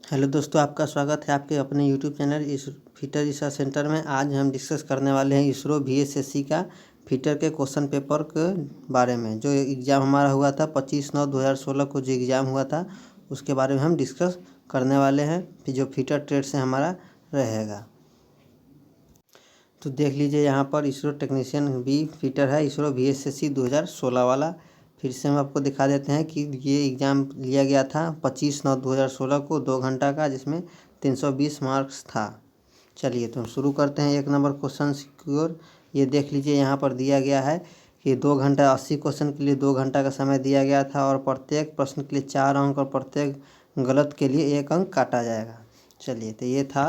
Hello दोस्तों, आपका स्वागत है आपके अपने यूट्यूब चैनल इस फिटर रिसर्च सेंटर में। आज हम डिस्कस करने वाले हैं इसरो VSSC का फिटर के क्वेश्चन पेपर के बारे में। जो एग्ज़ाम हमारा हुआ था 25/9/2016 को, जो एग्ज़ाम हुआ था उसके बारे में हम डिस्कस करने वाले हैं, फिर जो फिटर ट्रेड से हमारा रहेगा। तो देख लीजिए, यहाँ पर इसरो टेक्नीशियन बी फिटर है, इसरो VSSC 2016 वाला। फिर से हम आपको दिखा देते हैं कि ये एग्ज़ाम लिया गया था 25/9/2016 को, 2 घंटा का, जिसमें 320 मार्क्स था। चलिए तो हम शुरू करते हैं 1 नंबर क्वेश्चन की ओर। ये देख लीजिए, यहाँ पर दिया गया है कि 2 घंटा 80 क्वेश्चन के लिए 2 घंटा का समय दिया गया था और प्रत्येक प्रश्न के लिए 4 अंक और प्रत्येक गलत के लिए 1 अंक काटा जाएगा। चलिए तो ये था।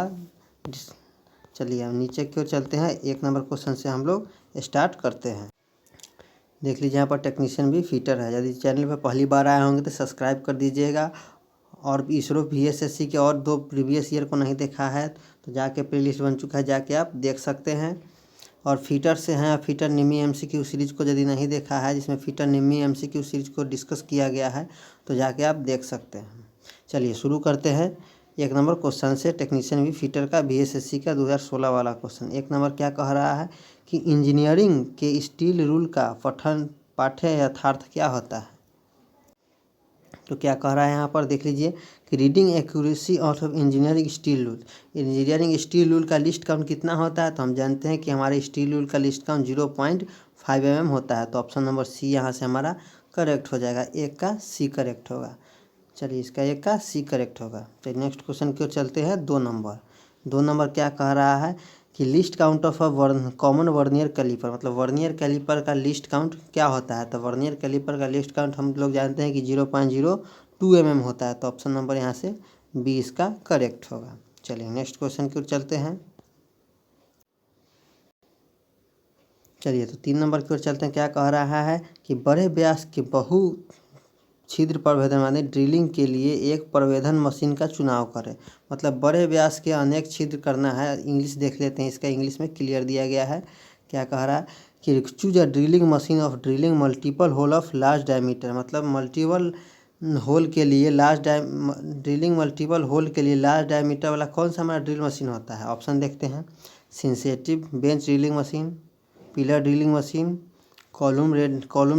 चलिए हम नीचे की ओर चलते हैं। 1 नंबर क्वेश्चन से हम लोग स्टार्ट करते हैं। देख लीजिए, यहाँ पर टेक्नीशियन भी फिटर है। यदि चैनल पर पहली बार आए होंगे तो सब्सक्राइब कर दीजिएगा। और इसरो VSSC के और 2 प्रीवियस ईयर को नहीं देखा है तो जाके प्लेलिस्ट बन चुका है, जाके आप देख सकते हैं। और फिटर से हैं, फिटर निमी MCQ सीरीज को यदि नहीं देखा है, जिसमें फिटर निमी MCQ सीरीज को डिस्कस किया गया है, तो जाके आप देख सकते हैं। चलिए शुरू करते हैं 1 नंबर क्वेश्चन से। टेक्नीशियन भी फिटर का VSSC का 2016 वाला क्वेश्चन। 1 नंबर क्या कह रहा है कि इंजीनियरिंग के स्टील रूल का पठन पाठ्य यथार्थ क्या होता है। तो क्या कह रहा है यहाँ पर, देख लीजिए कि reading accuracy of engineering steel rule. Engineering steel rule का लिस्ट काउंट कितना होता है, तो हम जानते हैं कि हमारे स्टील रूल का लिस्ट काउंट 0.5 mm होता है। तो ऑप्शन नंबर सी यहाँ से हमारा करेक्ट हो जाएगा। 1 का सी करेक्ट होगा। चलिए इसका 1 का सी करेक्ट होगा। तो नेक्स्ट क्वेश्चन की ओर चलते हैं। 2 नंबर। 2 नंबर क्या कह रहा है कि least count of common vernier calliper, मतलब वर्नियर कैलिपर का लिस्ट काउंट क्या होता है। तो वर्नियर कैलिपर का लिस्ट काउंट हम लोग जानते हैं कि 0.02 mm होता है। तो ऑप्शन नंबर यहाँ से बी इसका करेक्ट होगा। चलिए नेक्स्ट क्वेश्चन की ओर चलते हैं। चलिए तो 3 नंबर की ओर चलते हैं। क्या कह रहा है कि बड़े व्यास के बहु छिद्र प्रभेदन माने ड्रिलिंग के लिए एक प्रभेदन मशीन का चुनाव करें। मतलब बड़े व्यास के अनेक छिद्र करना है। इंग्लिश देख लेते हैं, इसका इंग्लिश में क्लियर दिया गया है। क्या कह रहा है कि choose a drilling machine of drilling multiple hole of large diameter. मतलब मल्टीपल होल के लिए ड्रिलिंग मल्टीपल होल के लिए लार्ज डायमीटर वाला कौन सा हमारा ड्रिल मशीन होता है। ऑप्शन देखते हैं। Sensitive bench drilling machine, pillar drilling machine, column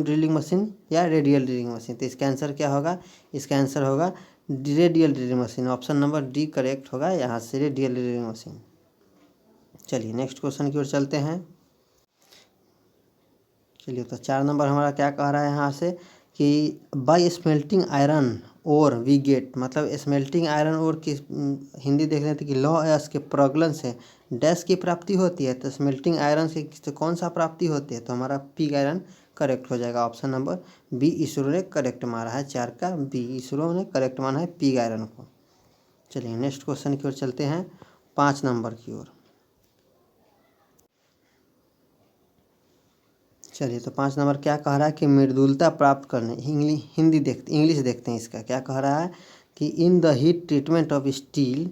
drilling machine या रेडियल ड्रिलिंग मशीन। तो इसका आंसर क्या होगा, इसका आंसर होगा radial drilling machine. Option number D correct होगा यहाँ से, रेडियल ड्रिलिंग मशीन। चलिए नेक्स्ट क्वेश्चन की ओर चलते हैं। चलिए तो 4 नंबर हमारा क्या कह रहा है यहाँ से कि बाय स्मेल्टिंग आयरन और वी गेट, मतलब स्मेल्टिंग आयरन और की हिंदी देख लेते कि लौ एस के प्रगलन से डैश की प्राप्ति होती है। तो स्मेल्टिंग आयरन से कौन सा प्राप्ति होती है, तो हमारा पिग आयरन करेक्ट हो जाएगा। ऑप्शन नंबर बी इसरो ने करेक्ट मारा है। 4 का बी, इसरो ने करेक्ट माना है पिग आयरन को। चलिए नेक्स्ट क्वेश्चन की ओर चलते हैं, 5 नंबर की ओर। चलिए तो 5 नंबर क्या कह रहा है कि मृदुलता प्राप्त करने, इंग्लिश देखते हैं इसका। क्या कह रहा है कि in the heat treatment of steel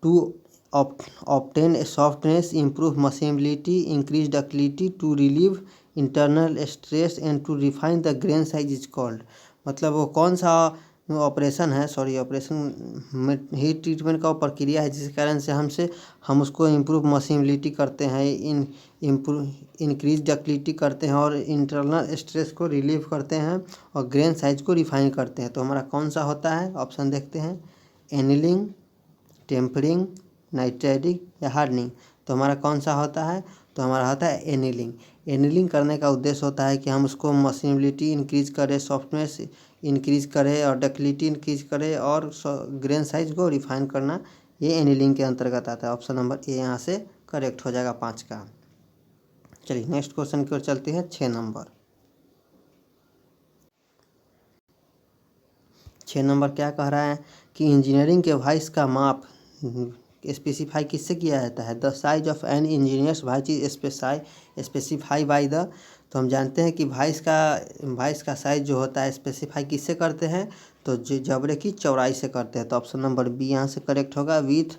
to obtain softness, improve machinability, increase ductility, to relieve internal stress and to refine the grain size is called. मतलब वो कौन सा ऑपरेशन है, ऑपरेशन हीट ट्रीटमेंट का वो प्रक्रिया है जिस कारण से हम उसको इम्प्रूव मशीनबिलिटी करते हैं, इंक्रीज डक्टिलिटी करते हैं और इंटरनल स्ट्रेस को रिलीव करते हैं और ग्रेन साइज को रिफाइन करते हैं। तो हमारा कौन सा होता है, ऑप्शन देखते हैं। एनिलिंग, टेम्परिंग, नाइट्राइडिंग या हार्डनिंग। तो हमारा कौन सा होता है, तो हमारा होता है एनिलिंग। एनिलिंग करने का उद्देश्य होता है कि हम उसको मशीनबिलिटी इंक्रीज करें, सॉफ्टनेस इंक्रीज करें और डक्टिलिटी इंक्रीज करें और ग्रेन साइज को रिफाइन करना, ये एनिलिंग के अंतर्गत आता है। ऑप्शन नंबर ए यहाँ से करेक्ट हो जाएगा 5 का। चलिए नेक्स्ट क्वेश्चन की ओर चलते हैं। 6 नंबर। 6 नंबर क्या कह रहा है कि इंजीनियरिंग के वॉइस का माप स्पेसिफाई किससे किया जाता है। The size of an engineer's vice is specified by the. तो हम जानते हैं कि वॉइस का साइज जो होता है स्पेसिफाई किससे करते हैं, तो जबड़े की चौड़ाई से करते हैं। तो ऑप्शन नंबर बी यहाँ से करेक्ट होगा, विथ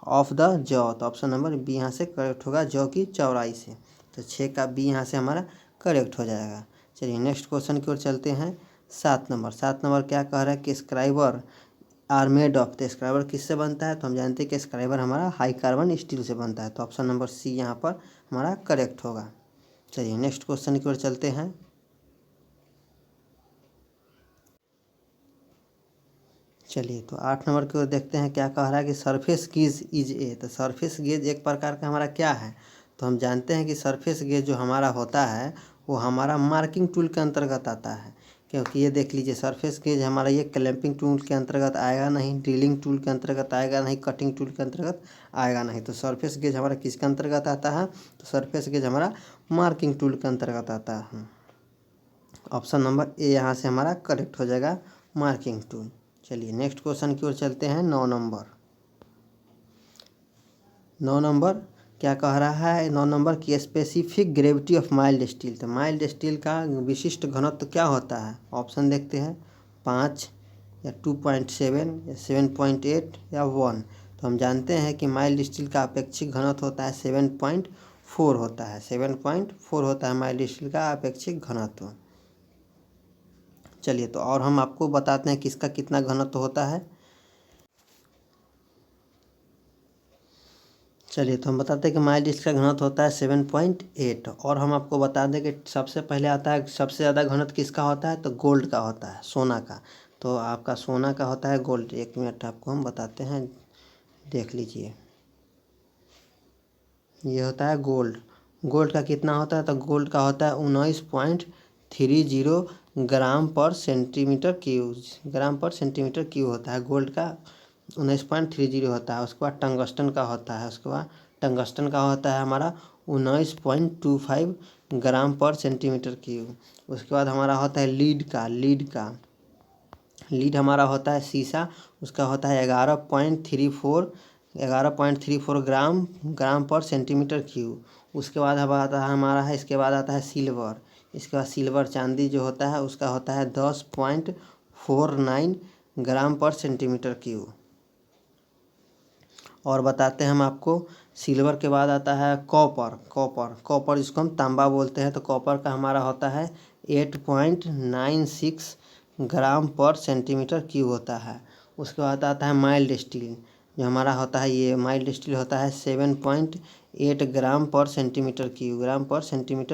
ऑफ द जॉ। तो ऑप्शन नंबर बी यहाँ से करेक्ट होगा, जॉ की चौड़ाई से। तो 6 का बी यहाँ से हमारा करेक्ट हो जाएगा। चलिए नेक्स्ट क्वेश्चन की ओर चलते हैं। 7 नंबर। 7 नंबर क्या कह रहा है कि स्क्राइबर आर मेड ऑफ, तो स्क्राइबर किससे बनता है? तो हम जानते हैं कि स्क्राइबर हमारा हाई कार्बन स्टील से बनता है, तो ऑप्शन नंबर सी यहाँ पर हमारा करेक्ट होगा। चलिए नेक्स्ट क्वेश्चन की ओर चलते हैं। चलिए तो 8 नंबर की ओर देखते हैं क्या कह रहा है कि सरफेस गेज इज ए। तो सरफेस गेज एक प्रकार का हमारा क्या है? तो हम जानते हैं कि सरफेस गेज जो हमारा होता है वो हमारा मार्किंग टूल के अंतर्गत आता है, क्योंकि ये देख लीजिए सरफेस गेज हमारा ये क्लैंपिंग टूल के अंतर्गत आएगा नहीं, ड्रिलिंग टूल के अंतर्गत आएगा नहीं, कटिंग टूल के अंतर्गत आएगा नहीं। तो सरफेस गेज हमारा किसके अंतर्गत आता है? तो सरफेस गेज हमारा मार्किंग टूल के अंतर्गत आता है। ऑप्शन नंबर ए यहाँ से हमारा करेक्ट हो जाएगा, मार्किंग टूल। चलिए नेक्स्ट क्वेश्चन की ओर चलते हैं। 9 नंबर क्या कह रहा है? 9 नंबर की specific gravity of mild steel. तो माइल्ड स्टील का विशिष्ट घनत्व क्या होता है? ऑप्शन देखते हैं, 5 या 2.7 या 7.8 या 1। तो हम जानते हैं कि माइल्ड स्टील का अपेक्षिक घनत्व होता है 7.4 होता है, 7.4 होता है माइल्ड स्टील का अपेक्षिक घनत्व। चलिए तो और हम आपको बताते हैं किसका कितना घनत्व होता है। चलिए तो हम बताते हैं कि माइल्ड स्टील का घनत्व होता है 7.8। और हम आपको बता दें कि सबसे पहले आता है, सबसे ज़्यादा घनत्व किसका होता है? तो गोल्ड का होता है, सोना का। तो आपका सोना का होता है गोल्ड। 1 मिनट आपको हम बताते हैं, देख लीजिए। ये होता है गोल्ड। गोल्ड का कितना होता है? तो गोल्ड का होता है 19.30 ग्राम पर सेंटीमीटर क्यूब, ग्राम पर सेंटीमीटर क्यूब होता है गोल्ड का, 19.30 होता है। उसके बाद टंगस्टन का होता है, उसके बाद टंगस्टन का होता है हमारा 19.25 ग्राम पर सेंटीमीटर क्यूब। उसके बाद हमारा होता है लीड हमारा होता है शीशा, उसका होता है 11.34 ग्राम पर सेंटीमीटर क्यूब। उसके बाद आता है हमारा है, इसके बाद आता है सिल्वर। इसके बाद सिल्वर चांदी जो होता है उसका होता है 10.49 ग्राम पर सेंटीमीटर क्यूब। और बताते हैं हम आपको, सिल्वर के बाद आता है कॉपर जिसको हम तांबा बोलते हैं। तो कॉपर का हमारा होता है 8.96 ग्राम पर सेंटीमीटर क्यूब होता है। उसके बाद आता है माइल्ड स्टील, जो हमारा होता है ये माइल्ड स्टील होता है 7.8 ग्राम पर सेंटीमीटर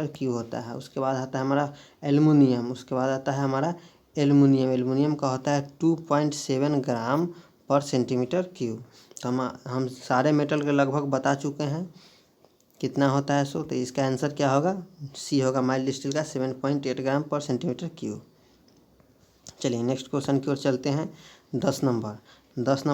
क्यूब होता है। उसके बाद आता है हमारा एल्युमिनियम। उसके बाद आता है हमारा एल्युमिनियम का होता है 2.7 ग्राम पर सेंटीमीटर क्यूब। तो हम सारे मेटल के लगभग बता चुके हैं कितना होता है सो। तो इसका आंसर क्या होगा? सी होगा, माइल्ड स्टील का 7.8 ग्राम पर सेंटीमीटर क्यूब। चलिए नेक्स्ट क्वेश्चन की ओर चलते हैं। 10 नंबर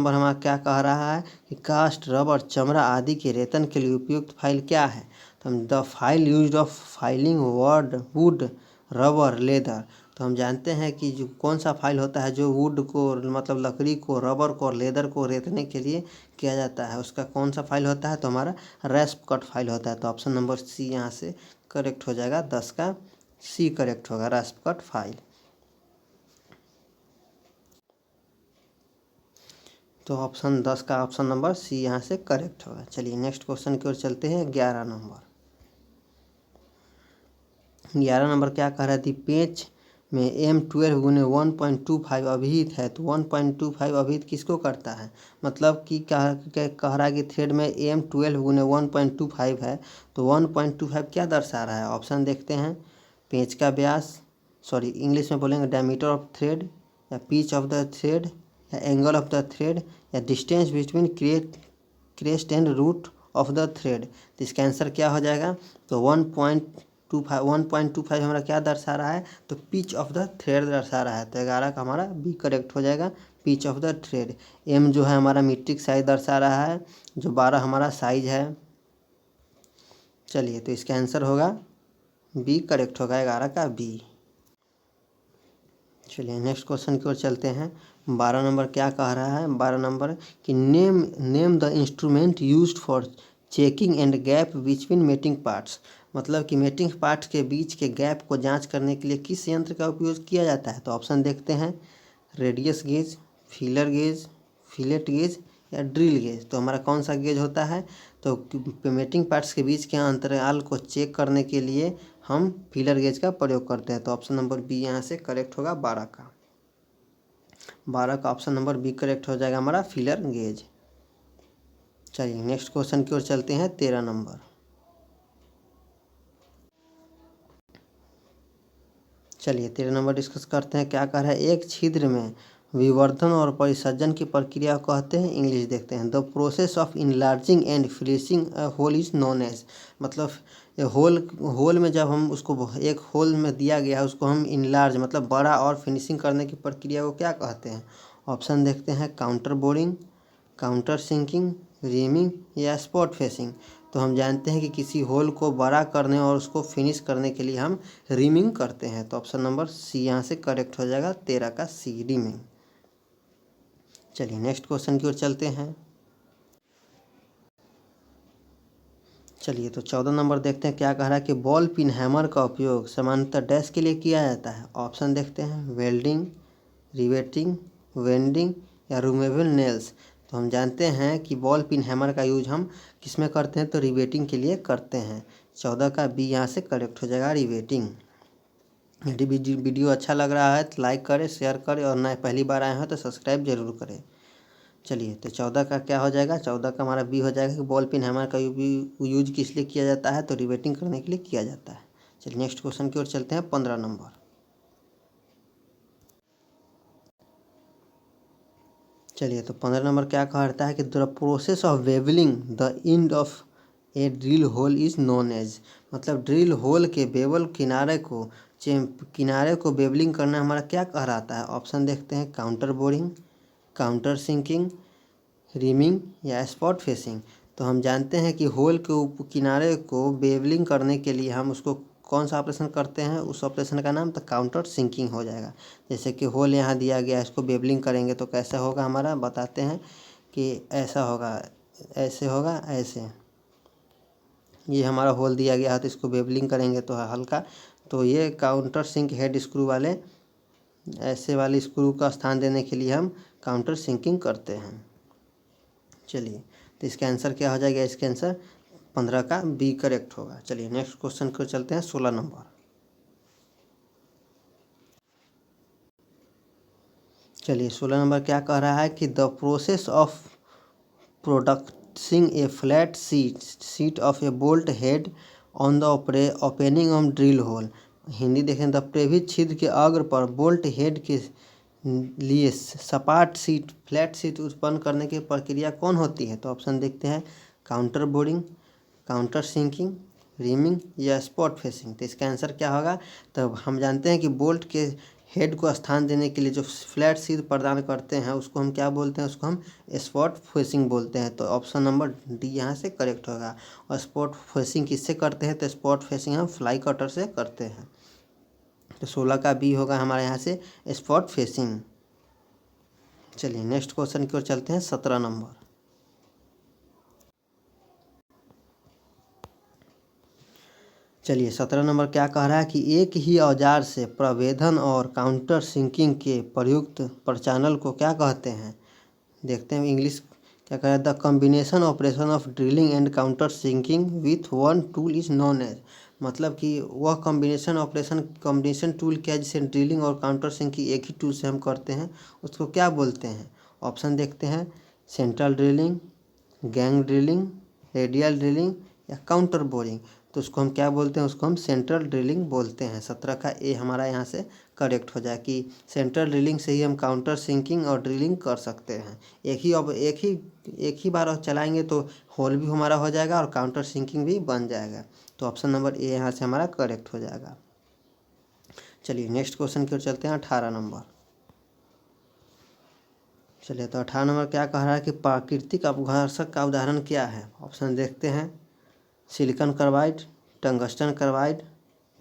हमारा क्या कह रहा है कि कास्ट, रबर, चमड़ा आदि के रेतन के लिए उपयुक्त फाइल क्या है? तो हम the file used of filing would, rubber, leather. तो हम जानते हैं कि जो कौन सा फाइल होता है जो वुड को मतलब लकड़ी को, रबर को और लेदर को रेतने के लिए किया जाता है, उसका कौन सा फाइल होता है? तो हमारा रैस्प कट फाइल होता है। तो ऑप्शन नंबर सी यहाँ से करेक्ट हो जाएगा, 10 का सी करेक्ट होगा, रैस्प कट फाइल। तो ऑप्शन 10 का ऑप्शन नंबर सी यहाँ से करेक्ट होगा। चलिए नेक्स्ट क्वेश्चन की ओर चलते हैं। 11 नंबर क्या कह रहा है? पेज में M12 गुने 1.25 अभिहित है। तो 1.25 अभिहित किसको करता है? मतलब कि कह रहा है कि थ्रेड में M12 गुने 1.25 है। तो 1.25 क्या दर्शा रहा है? ऑप्शन देखते हैं, पेज का व्यास, सॉरी इंग्लिश में बोलेंगे डायमीटर ऑफ थ्रेड, या पिच ऑफ द थ्रेड, या एंगल ऑफ द थ्रेड, या distance between crest and root of the thread. तो इसका आंसर क्या हो जाएगा? तो 1.25 हमारा क्या दर्शा रहा है? तो पिच ऑफ द थ्रेड दर्शा रहा है। तो 11 का हमारा बी करेक्ट हो जाएगा, पिच ऑफ द थ्रेड। एम जो है हमारा मीट्रिक साइज दर्शा रहा है, जो 12 हमारा साइज है। चलिए तो इसका आंसर होगा बी करेक्ट होगा, 11 का बी। चलिए नेक्स्ट क्वेश्चन की ओर चलते हैं। 12 नंबर क्या कह रहा है? 12 नंबर कि name the instrument used for checking and gap between mating parts. मतलब कि मेटिंग पार्ट्स के बीच के गैप को जांच करने के लिए किस यंत्र का उपयोग किया जाता है? तो ऑप्शन देखते हैं, radius gauge, feeler gauge, fillet gauge, या ड्रिल गेज। तो हमारा कौन सा गेज होता है? तो मेटिंग पार्ट्स के बीच के अंतराल को चेक करने के लिए हम फीलर गेज का प्रयोग करते हैं। तो ऑप्शन नंबर बी यहाँ से करेक्ट होगा, 12 का। 12 का ऑप्शन नंबर बी करेक्ट हो जाएगा हमारा, फीलर गेज। चलिए नेक्स्ट क्वेश्चन की ओर चलते हैं, 13 नंबर। चलिए 13 नंबर डिस्कस करते हैं। क्या कह रहा है, एक छिद्र में विवर्धन और परिसर्जन की प्रक्रिया को कहते हैं, इंग्लिश देखते हैं। The process of enlarging and finishing a hole is known as, मतलब होल में जब हम उसको एक होल में दिया गया है उसको हम इनलार्ज मतलब बड़ा और फिनिशिंग करने की प्रक्रिया को क्या कहते हैं। ऑप्शन देखते हैं, counter boring, counter sinking, reaming या स्पॉट फेसिंग। तो हम जानते हैं कि किसी होल को बड़ा करने और उसको फिनिश करने के लिए हम रीमिंग करते हैं। तो ऑप्शन नंबर सी यहाँ से करेक्ट हो जाएगा, 13 का सी, रीमिंग। चलिए नेक्स्ट क्वेश्चन की ओर चलते हैं। चलिए तो 14 नंबर देखते हैं। क्या कह रहा है कि बॉल पिन हैमर का उपयोग सामान्यतः डैश के लिए किया जाता है। ऑप्शन देखते हैं, वेल्डिंग, रिवेटिंग, वेंडिंग या रिमूवेबल नेल्स। तो हम जानते हैं कि बॉल पिन हैमर का यूज हम किस में करते हैं, तो रिवेटिंग के लिए करते हैं। 14 का बी यहाँ से करेक्ट हो जाएगा, रिवेटिंग। यदि वीडियो अच्छा लग रहा है तो लाइक करें, शेयर करें और नए पहली बार आए हैं तो सब्सक्राइब जरूर करें। चलिए तो 14 का क्या हो जाएगा, 14 का हमारा बी हो जाएगा कि बॉल पिन हैमर का यूज किस लिए किया जाता है, तो रिवेटिंग करने के लिए किया जाता है। चलिए नेक्स्ट क्वेश्चन की ओर चलते हैं, 15 नंबर। चलिए तो 15 नंबर क्या कहता है कि the process of bevelling the end of a drill hole is known as, मतलब ड्रिल होल के बेवल किनारे को बेवलिंग करना हमारा क्या कहलाता है। ऑप्शन देखते हैं, counter boring, counter sinking, reaming या स्पॉट फेसिंग। तो हम जानते हैं कि होल के किनारे को बेवलिंग करने के लिए हम उसको कौन सा ऑपरेशन करते हैं, उस ऑपरेशन का नाम तो काउंटर सिंकिंग हो जाएगा। जैसे कि होल यहाँ दिया गया है, इसको बेवलिंग करेंगे तो कैसा होगा हमारा, बताते हैं कि ऐसा होगा, ऐसे होगा, ऐसे। ये हमारा होल दिया गया है तो इसको बेवलिंग करेंगे तो हल्का, तो ये काउंटर सिंक हेड स्क्रू वाले, ऐसे वाले स्क्रू का स्थान देने के लिए हम काउंटर सिंकिंग करते हैं। चलिए तो इसका आंसर क्या हो जाएगा, इसका आंसर 15 का बी करेक्ट होगा। चलिए नेक्स्ट क्वेश्चन को चलते हैं, 16 नंबर। चलिए 16 नंबर क्या कह रहा है कि the process of producing a flat seat of a bolt head on the opening of drill hole. Hindi देखें, द प्रेवित छिद्र के अग्र पर बोल्ट हेड के लिए सपाट सीट फ्लैट सीट उत्पन्न करने की प्रक्रिया कौन होती है। तो ऑप्शन देखते हैं, counter boring, counter sinking, reaming या स्पॉट फेसिंग। तो इसका आंसर क्या होगा, तो हम जानते हैं कि बोल्ट के हेड को स्थान देने के लिए जो फ्लैट सीट प्रदान करते हैं उसको हम क्या बोलते हैं, उसको हम स्पॉट फेसिंग बोलते हैं। तो ऑप्शन नंबर डी यहाँ से करेक्ट होगा। और स्पॉट फेसिंग किससे करते हैं, तो स्पॉट फेसिंग हम फ्लाई कटर से करते हैं। तो 16 का बी होगा हमारे यहाँ से स्पॉट फेसिंग। चलिए नेक्स्ट क्वेश्चन की ओर चलते हैं, 17 नंबर। चलिए 17 नंबर क्या कह रहा है कि एक ही औजार से प्रवेधन और काउंटर सिंकिंग के प्रयुक्त प्रचानल को क्या कहते हैं। देखते हैं इंग्लिश क्या कह रहा है, the combination operation of drilling and counter sinking with one tool is known as, मतलब कि वह कॉम्बिनेशन टूल क्या है जिसे ड्रिलिंग और काउंटर सिंकिंग एक ही टूल से हम करते हैं, उसको क्या बोलते हैं। ऑप्शन देखते हैं, central drilling, gang drilling, radial drilling या काउंटर बोरिंग। तो उसको हम क्या बोलते हैं, उसको हम सेंट्रल ड्रिलिंग बोलते हैं। 17 का ए हमारा यहाँ से करेक्ट हो जाए कि सेंट्रल ड्रिलिंग से ही हम काउंटर सिंकिंग और ड्रिलिंग कर सकते हैं। एक ही बार चलाएंगे तो होल भी हमारा हो जाएगा और काउंटर सिंकिंग भी बन जाएगा। तो ऑप्शन नंबर ए यहाँ से हमारा करेक्ट हो जाएगा। चलिए नेक्स्ट क्वेश्चन की ओर चलते हैं, 18 नंबर। चलिए तो 18 नंबर क्या कह रहा है कि प्राकृतिक अपघर्षक का उदाहरण क्या है। ऑप्शन देखते हैं, silicon carbide, tungsten carbide,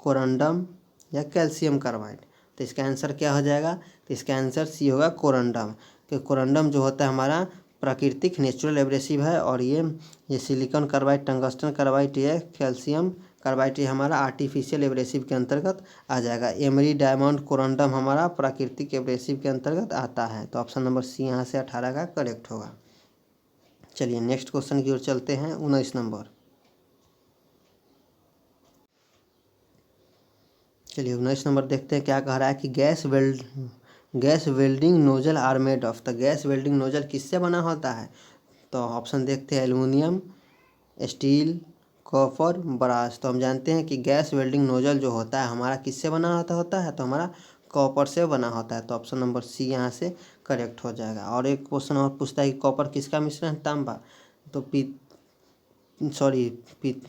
corundum या कैल्शियम कार्बाइड। तो इसका आंसर क्या हो जाएगा, तो इसका आंसर सी होगा, कोरंडम। कि कोरंडम जो होता है हमारा प्राकृतिक नेचुरल एब्रेसिव है, और ये सिलिकॉन कार्बाइड, टंगस्टन कार्बाइड, ये कैल्शियम कार्बाइड ये हमारा आर्टिफिशियल एब्रेसिव के अंतर्गत आ जाएगा। एमरी, डायमंड, कोरंडम हमारा प्राकृतिक एब्रेसिव के अंतर्गत आता है। तो ऑप्शन नंबर सी यहाँ से 18 का करेक्ट होगा। चलिए नेक्स्ट क्वेश्चन की ओर चलते हैं, 19 नंबर। चलिए 19 नंबर देखते हैं क्या कह रहा है कि gas welding nozzle are made of, तो गैस वेल्डिंग नोजल किससे बना होता है? तो ऑप्शन देखते हैं, एल्युमिनियम, स्टील, कॉपर, ब्रास। तो हम जानते हैं कि गैस वेल्डिंग नोजल जो होता है हमारा किससे बना होता है? तो हमारा कॉपर से बना होता है। तो ऑप्शन नंबर सी यहाँ से करेक्ट हो जाएगा। और एक क्वेश्चन और पूछता है कि कॉपर किसका मिश्रण है? तांबा। तो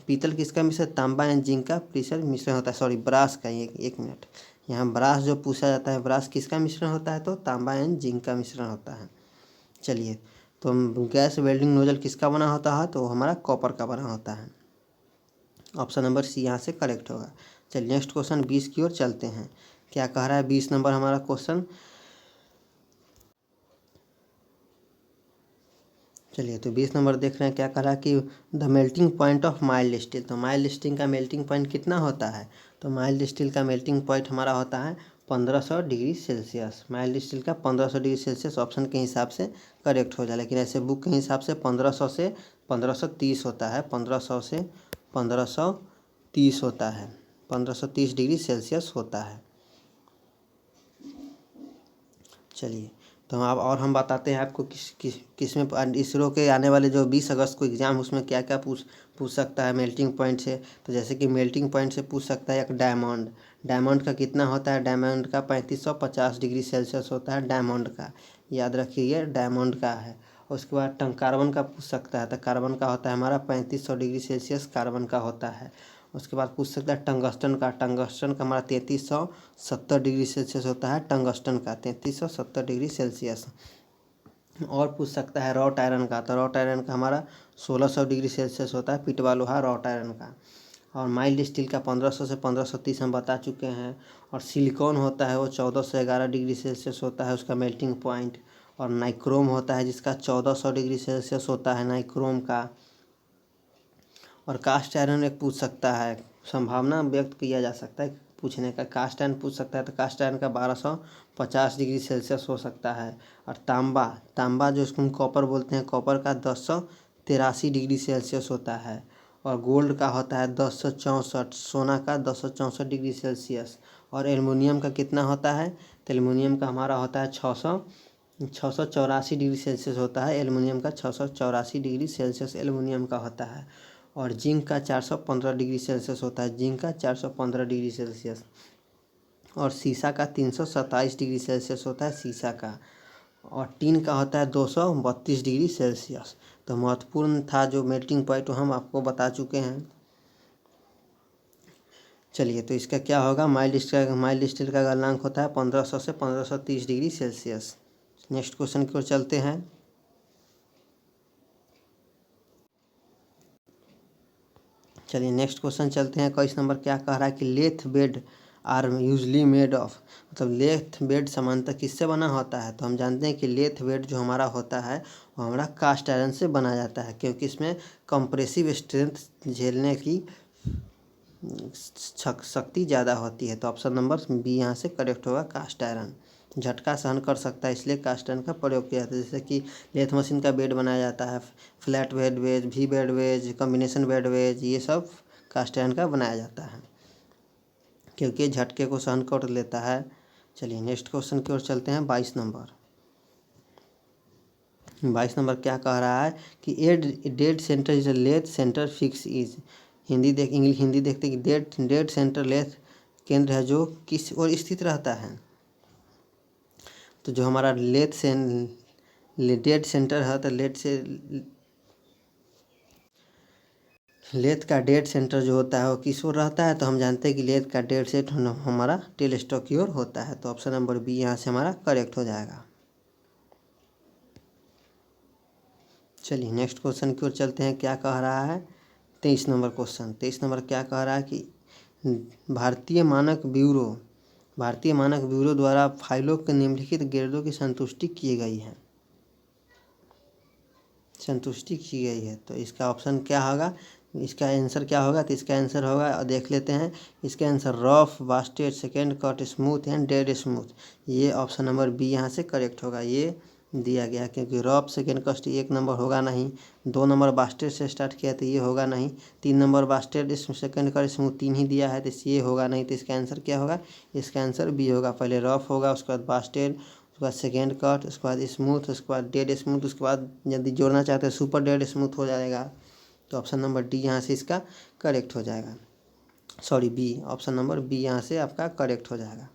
पीतल किसका मिश्रण? तांबा एंड जिंक का मिश्रण होता है। सॉरी, ब्रास का। एक मिनट, यहाँ ब्रास जो पूछा जाता है, ब्रास किसका मिश्रण होता है? तो तांबा एंड जिंक का मिश्रण होता है। चलिए, तो गैस वेल्डिंग नोजल किसका बना होता है? तो हमारा कॉपर का बना होता है। ऑप्शन नंबर सी यहाँ से करेक्ट होगा। चलिए नेक्स्ट क्वेश्चन 20 की ओर चलते हैं। क्या कह रहा है 20 नंबर हमारा क्वेश्चन? चलिए, तो 20 नंबर देख रहे हैं। क्या कह रहा है कि the melting point of mild steel. तो माइल्ड स्टील का मेल्टिंग पॉइंट कितना होता है? तो माइल्ड स्टील का मेल्टिंग पॉइंट हमारा होता है 1500 डिग्री सेल्सियस। माइल्ड स्टील का 1500 डिग्री सेल्सियस ऑप्शन के हिसाब से करेक्ट हो जाए, लेकिन ऐसे बुक के हिसाब से 1500 से 1530 होता है। 1500 से 1530 होता है। 1530 डिग्री सेल्सियस होता है। चलिए, तो हम बताते हैं आपको किस में इसरो के आने वाले जो 20 अगस्त को एग्ज़ाम, उसमें क्या क्या पूछ सकता है मेल्टिंग पॉइंट से। तो जैसे कि मेल्टिंग पॉइंट से पूछ सकता है एक डायमंड। डायमंड का कितना होता है? डायमंड का 3550 डिग्री सेल्सियस होता है डायमंड का। याद रखिए, ये डायमंड का है। उसके बाद कार्बन का पूछ सकता है। तो कार्बन का होता है हमारा 3500 डिग्री सेल्सियस कार्बन का होता है। उसके बाद पूछ सकता है टंगस्टन का। टंगस्टन का हमारा 3370 डिग्री सेल्सियस होता है। टंगस्टन का 3370 डिग्री सेल्सियस। और पूछ सकता है रॉट आयरन का। तो रॉट आयरन का हमारा 1600 डिग्री सेल्सियस होता है, पिटवा लोहा रॉट आयरन का। और माइल्ड स्टील का 1500 से 1530 हम बता चुके हैं। और सिलिकॉन होता है वो 14 से 11 डिग्री सेल्सियस होता है उसका मेल्टिंग पॉइंट। और नाइक्रोम होता है जिसका 1400 डिग्री सेल्सियस होता है नाइक्रोम का। और कास्ट आयरन एक पूछ सकता है, संभावना व्यक्त किया जा सकता है पूछने का। कास्ट आयरन पूछ सकता है, तो कास्ट आयरन का 1250 डिग्री सेल्सियस हो सकता है। और तांबा जो इसको हम कॉपर बोलते हैं, कॉपर का 1083 डिग्री सेल्सियस होता है। और गोल्ड का होता है 1064, सोना का 1064 डिग्री सेल्सियस। और एल्युमिनियम का कितना होता है? तो एल्युमिनियम का हमारा होता है 684 डिग्री सेल्सियस होता है। एल्युमिनियम का 684 डिग्री सेल्सियस एल्युमिनियम का होता है। और जिंक का 415 डिग्री सेल्सियस होता है। जिंक का 415 डिग्री सेल्सियस। और सीसा का 327 डिग्री सेल्सियस होता है सीसा का। और टीन का होता है 232 डिग्री सेल्सियस। तो महत्वपूर्ण था जो मेल्टिंग पॉइंट हम आपको बता चुके हैं। चलिए, तो इसका क्या होगा? माइल्ड स्टील का गलनांक होता है 1500 से 1530 डिग्री सेल्सियस। नेक्स्ट क्वेश्चन की ओर चलते हैं। चलिए नेक्स्ट क्वेश्चन चलते हैं। 21 नंबर क्या कह रहा है कि lathe bed are usually made of. मतलब लेथ बेड सामान्यतः किससे बना होता है? तो हम जानते हैं कि लेथ बेड जो हमारा होता है वो हमारा कास्ट आयरन से बना जाता है, क्योंकि इसमें कंप्रेसिव स्ट्रेंथ झेलने की शक्ति ज़्यादा होती है। तो ऑप्शन नंबर बी यहाँ से करेक्ट होगा। कास्ट आयरन झटका सहन कर सकता है, इसलिए कास्ट आयरन का प्रयोग किया जाता है। जैसे कि लेथ मशीन का बेड बनाया जाता है, flat bed ways, V bed ways, combination bed ways, ये सब कास्ट आयरन का बनाया जाता है, क्योंकि झटके को सहन कर लेता है। चलिए नेक्स्ट क्वेश्चन की ओर चलते हैं। 22 नंबर क्या कह रहा है कि dead centre is lathe centre fix is. Hindi देखते कि डेड सेंटर लेथ केंद्र है जो किस ओर स्थित रहता है। तो जो हमारा डेड सेंटर है, तो लेथ का डेड सेंटर जो होता है वो किस ओर रहता है? तो हम जानते हैं कि लेथ का डेड सेंटर हमारा टेल स्टॉक की ओर होता है। तो ऑप्शन नंबर बी यहाँ से हमारा करेक्ट हो जाएगा। चलिए नेक्स्ट क्वेश्चन की ओर चलते हैं। क्या कह रहा है 23 नंबर क्वेश्चन। 23 नंबर क्या कह रहा है कि भारतीय मानक ब्यूरो द्वारा फाइलों के निम्नलिखित ग्रेडों की संतुष्टि की गई है। तो इसका ऑप्शन क्या होगा? इसका आंसर क्या होगा? तो इसका आंसर होगा, देख लेते हैं। इसका answer rough, bastard, second cut, smooth and dead smooth. ये ऑप्शन नंबर बी यहाँ से करेक्ट होगा। ये दिया गया, क्योंकि रफ सेकेंड कस्ट 1 नंबर होगा नहीं, 2 नंबर बास्टेड से स्टार्ट किया तो ये होगा नहीं, 3 नंबर बास्टेड इसमें सेकेंड का स्मूथ 3 ही दिया है तो ये होगा नहीं। तो इसका आंसर क्या होगा? इसका आंसर बी होगा। पहले रफ होगा, उसके बाद बास्टेड, उसके बाद सेकेंड कट, उसके बाद स्मूथ, उसके बाद डेड स्मूथ, उसके बाद यदि जोड़ना चाहते हैं सुपर डेड स्मूथ हो जाएगा। तो ऑप्शन नंबर डी यहाँ से इसका करेक्ट हो जाएगा। Sorry B, option number B यहाँ से आपका करेक्ट हो जाएगा।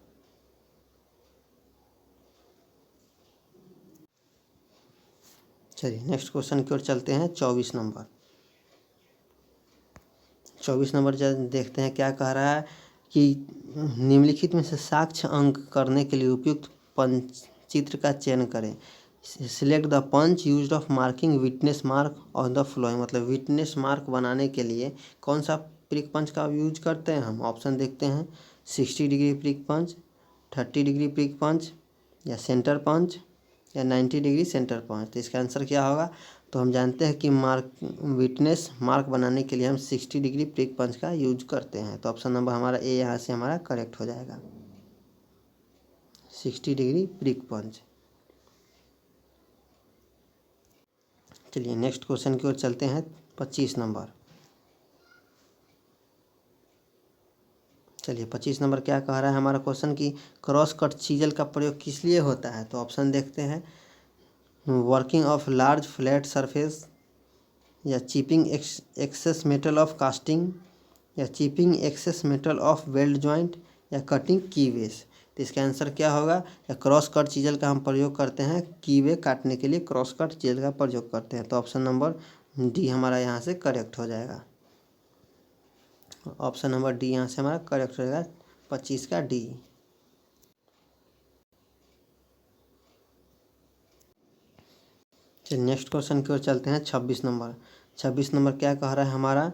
चलिए नेक्स्ट क्वेश्चन की ओर चलते हैं। 24 नंबर 24 नंबर देखते हैं क्या कह रहा है कि निम्नलिखित में से साक्ष्य अंक करने के लिए उपयुक्त पंचचित्र का चयन करें। Select the punch used of marking witness mark on the following, मतलब विटनेस मार्क बनाने के लिए कौन सा प्रिक पंच का यूज करते हैं हम? ऑप्शन देखते हैं 60 डिग्री प्रिक पंच, 30 डिग्री प्रिक पंच, या सेंटर पंच, या 90 डिग्री सेंटर पंच। तो इसका आंसर क्या होगा? तो हम जानते हैं कि विटनेस मार्क बनाने के लिए हम 60 डिग्री प्रिक पंच का यूज करते हैं। तो ऑप्शन नंबर हमारा ए यहाँ से हमारा करेक्ट हो जाएगा, 60 डिग्री प्रिक पंच। चलिए नेक्स्ट क्वेश्चन की ओर चलते हैं। 25 नंबर चलिए 25 नंबर क्या कह रहा है हमारा क्वेश्चन कि क्रॉस कट चीजल का प्रयोग किस लिए होता है? तो ऑप्शन देखते हैं working of large flat surface, या chipping excess metal of casting, या chipping excess metal of weld joint, या कटिंग कीवेस। तो इसका आंसर क्या होगा? या क्रॉस कट चीजल का हम प्रयोग करते हैं कीवे काटने के लिए, क्रॉस कट चीजल का प्रयोग करते हैं। तो ऑप्शन नंबर डी हमारा यहाँ से करेक्ट हो जाएगा। ऑप्शन नंबर डी यहाँ से हमारा करेक्ट हो जाएगा, 25 का डी। चलिए नेक्स्ट क्वेश्चन की ओर चलते हैं। 26 नंबर 26 नंबर क्या कह रहा है हमारा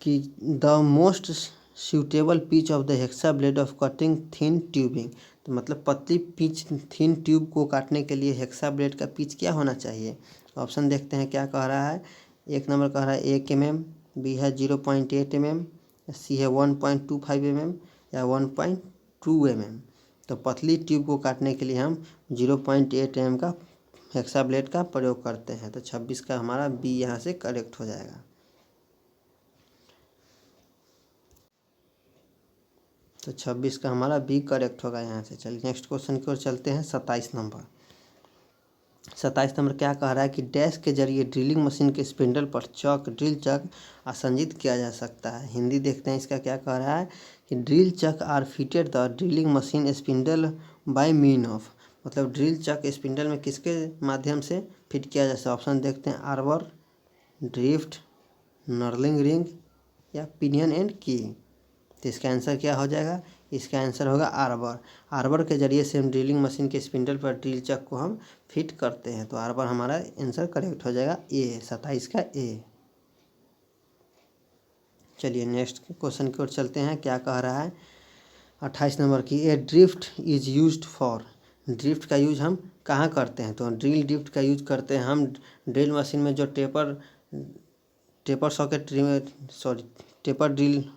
कि the most suitable pitch of the hexa blade of cutting thin tubing. तो मतलब पतली पिच थिन ट्यूब को काटने के लिए हेक्सा ब्लेड का पिच क्या होना चाहिए? ऑप्शन देखते हैं क्या कह रहा है। 1 नंबर कह रहा है 1 mm, बी है 0.8 mm, सी है 1.25 mm, या 1.2 mm। तो पतली ट्यूब को काटने के लिए हम 0.8 mm का हेक्सा ब्लेड का प्रयोग करते हैं। तो 26 का हमारा बी यहाँ से करेक्ट हो जाएगा। तो 26 का हमारा बी करेक्ट होगा यहाँ से। चलिए नेक्स्ट क्वेश्चन की ओर चलते हैं। 27 नंबर 27 नंबर क्या कह रहा है कि डैश के जरिए ड्रिलिंग मशीन के स्पिंडल पर ड्रिल चक आसंजित किया जा सकता है। हिंदी देखते हैं इसका क्या कह रहा है कि drill chuck are fitted the drilling machine spindle by mean of, मतलब ड्रिल चक स्पिंडल में किसके माध्यम से फिट किया जा सकता है? ऑप्शन देखते हैं आर्बर, ड्रिफ्ट, नर्लिंग रिंग, या पिनियन एंड की। तो इसका आंसर क्या हो जाएगा? इसका आंसर होगा आर्बर। आर्बर के जरिए से हम ड्रिलिंग मशीन के स्पिंडल पर ड्रिल चक को हम फिट करते हैं। तो आर्बर हमारा आंसर करेक्ट हो जाएगा ए, 27 का ए। चलिए नेक्स्ट क्वेश्चन की ओर चलते हैं। क्या कह रहा है 28 नंबर की a drift is used for. Drift का यूज हम कहाँ करते हैं? तो ड्रिल ड्रिफ्ट का यूज करते हैं हम ड्रिल मशीन में जो taper socket sorry taper drill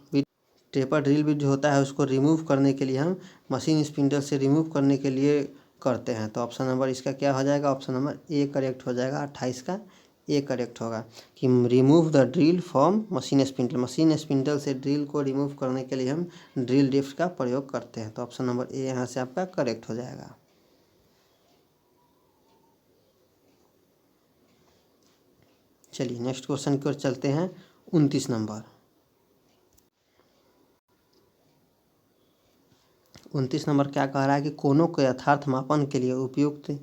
bit जो होता है उसको रिमूव करने के लिए हम मशीन स्पिंडल से रिमूव करने के लिए करते हैं। तो ऑप्शन नंबर इसका क्या हो जाएगा? ऑप्शन नंबर ए करेक्ट हो जाएगा, 28 का ए करेक्ट होगा कि remove the drill from machine spindle से ड्रिल को रिमूव करने के लिए हम ड्रिल ड्रिफ्ट का प्रयोग करते हैं। तो ऑप्शन नंबर ए यहाँ से आपका करेक्ट हो जाएगा। चलिए नेक्स्ट क्वेश्चन की ओर चलते हैं। 29 नंबर 29 नंबर क्या कह रहा है कि कोनों के यथार्थ मापन के लिए उपयुक्त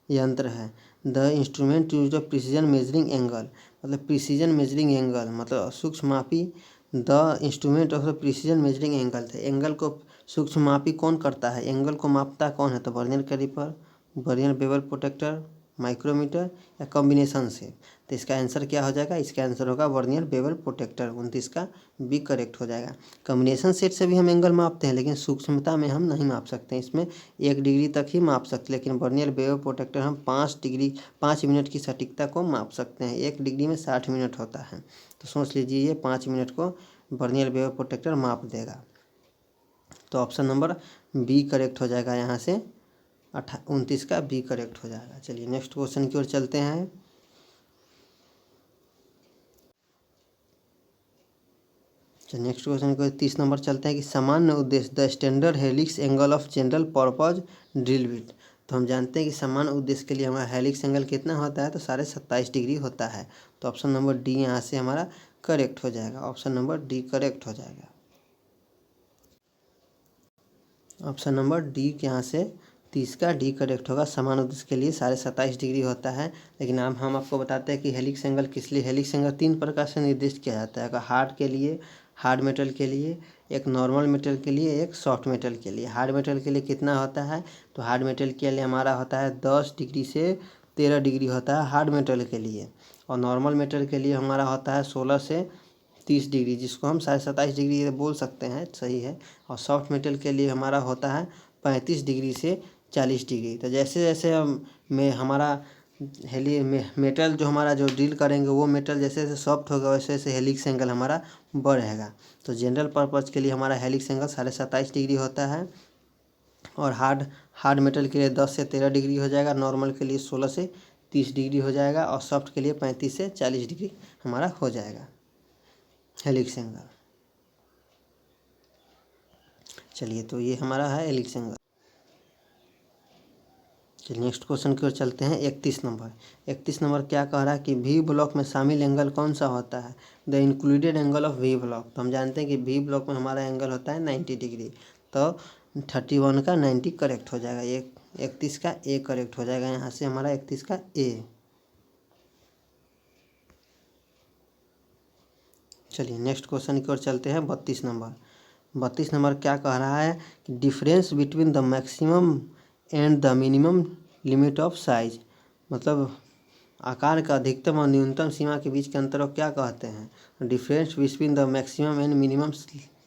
यंत्र है। The instrument use of precision measuring angle, मतलब प्रिसीजन मेजरिंग एंगल मतलब सूक्ष्म मापी। The instrument of the precision measuring angle थे। एंगल को सूक्ष्म मापी कौन करता है? एंगल को मापता कौन है? तो vernier calliper, vernier bevel protractor, micrometer, या कॉम्बिनेशन से। तो इसका आंसर क्या हो जाएगा? इसका आंसर होगा वर्नियर बेवल प्रोटेक्टर, 29 का बी करेक्ट हो जाएगा। कॉम्बिनेशन सेट से भी हम एंगल मापते हैं लेकिन सूक्ष्मता में हम नहीं माप सकते हैं, इसमें 1 डिग्री तक ही माप सकते हैं। लेकिन वर्नियर बेवल प्रोटेक्टर हम 5 मिनट की सटीकता को माप सकते हैं। 1 डिग्री में 60 मिनट होता है, तो सोच लीजिए ये 5 मिनट को वर्नियर बेवल प्रोटेक्टर माप देगा। तो ऑप्शन नंबर बी करेक्ट हो जाएगा यहाँ से 29 का बी करेक्ट हो जाएगा। चलिए नेक्स्ट क्वेश्चन की ओर चलते हैं। चलिए नेक्स्ट क्वेश्चन को 30 नंबर चलते हैं कि सामान्य उद्देश्य the standard helix angle of general purpose drill bit. तो हम जानते हैं कि सामान्य उद्देश्य के लिए हमारा हेलिक्स एंगल कितना होता है, तो 27.5 डिग्री होता है। तो ऑप्शन नंबर डी यहाँ से हमारा करेक्ट हो जाएगा। ऑप्शन नंबर डी करेक्ट हो जाएगा। ऑप्शन नंबर डी के यहाँ से 30 का डी करेक्ट होगा। समान उद्देश्य के लिए 27.5 डिग्री होता है। लेकिन हम आपको बताते हैं कि हेलिक्स एंगल किस लिए, हेलिक्स एंगल 3 प्रकार से निर्दिष्ट किया जाता है। हार्ड के लिए, हार्ड मेटल के लिए, एक नॉर्मल मेटल के लिए, एक सॉफ्ट मेटल के लिए। हार्ड मेटल के लिए कितना होता है, तो हार्ड मेटल के लिए हमारा होता है 10 डिग्री से 13 डिग्री होता है हार्ड मेटल के लिए। और नॉर्मल मेटल के लिए हमारा होता है 16 से 30 डिग्री, जिसको हम 27.5 डिग्री बोल सकते हैं, सही है। और सॉफ्ट मेटल के लिए हमारा होता है 35 डिग्री से 40 डिग्री। तो जैसे जैसे हम हमारा मेटल जो हमारा जो ड्रिल करेंगे वो मेटल जैसे जैसे सॉफ्ट होगा वैसे वैसे हेलिक्स एंगल हमारा बढ़ेगा। तो जनरल पर्पज़ के लिए हमारा हेलिक्स एंगल 27.5 डिग्री होता है। और हार्ड मेटल के लिए 10 से 13 डिग्री हो जाएगा, नॉर्मल के लिए 16 से 30 डिग्री हो जाएगा, और सॉफ्ट के लिए 35 से 40 डिग्री हमारा हो जाएगा हेलिक्स एंगल। चलिए तो ये हमारा है हेलिक्स एंगल। चलिए नेक्स्ट क्वेश्चन की ओर चलते हैं। 31 नंबर। 31 नंबर क्या कह रहा है कि वी ब्लॉक में शामिल एंगल कौन सा होता है, the included angle of V block. तो हम जानते हैं कि वी ब्लॉक में हमारा एंगल होता है 90 डिग्री। तो 31 का 90 करेक्ट हो जाएगा। 31 का ए करेक्ट हो जाएगा। यहाँ से हमारा 31 का ए। चलिए नेक्स्ट क्वेश्चन की ओर चलते हैं। 32 नंबर। 32 नंबर क्या कह रहा है कि difference between the maximum and the minimum limit of size, मतलब आकार का अधिकतम और न्यूनतम सीमा के बीच के अंतर को क्या कहते हैं। Difference between the maximum and minimum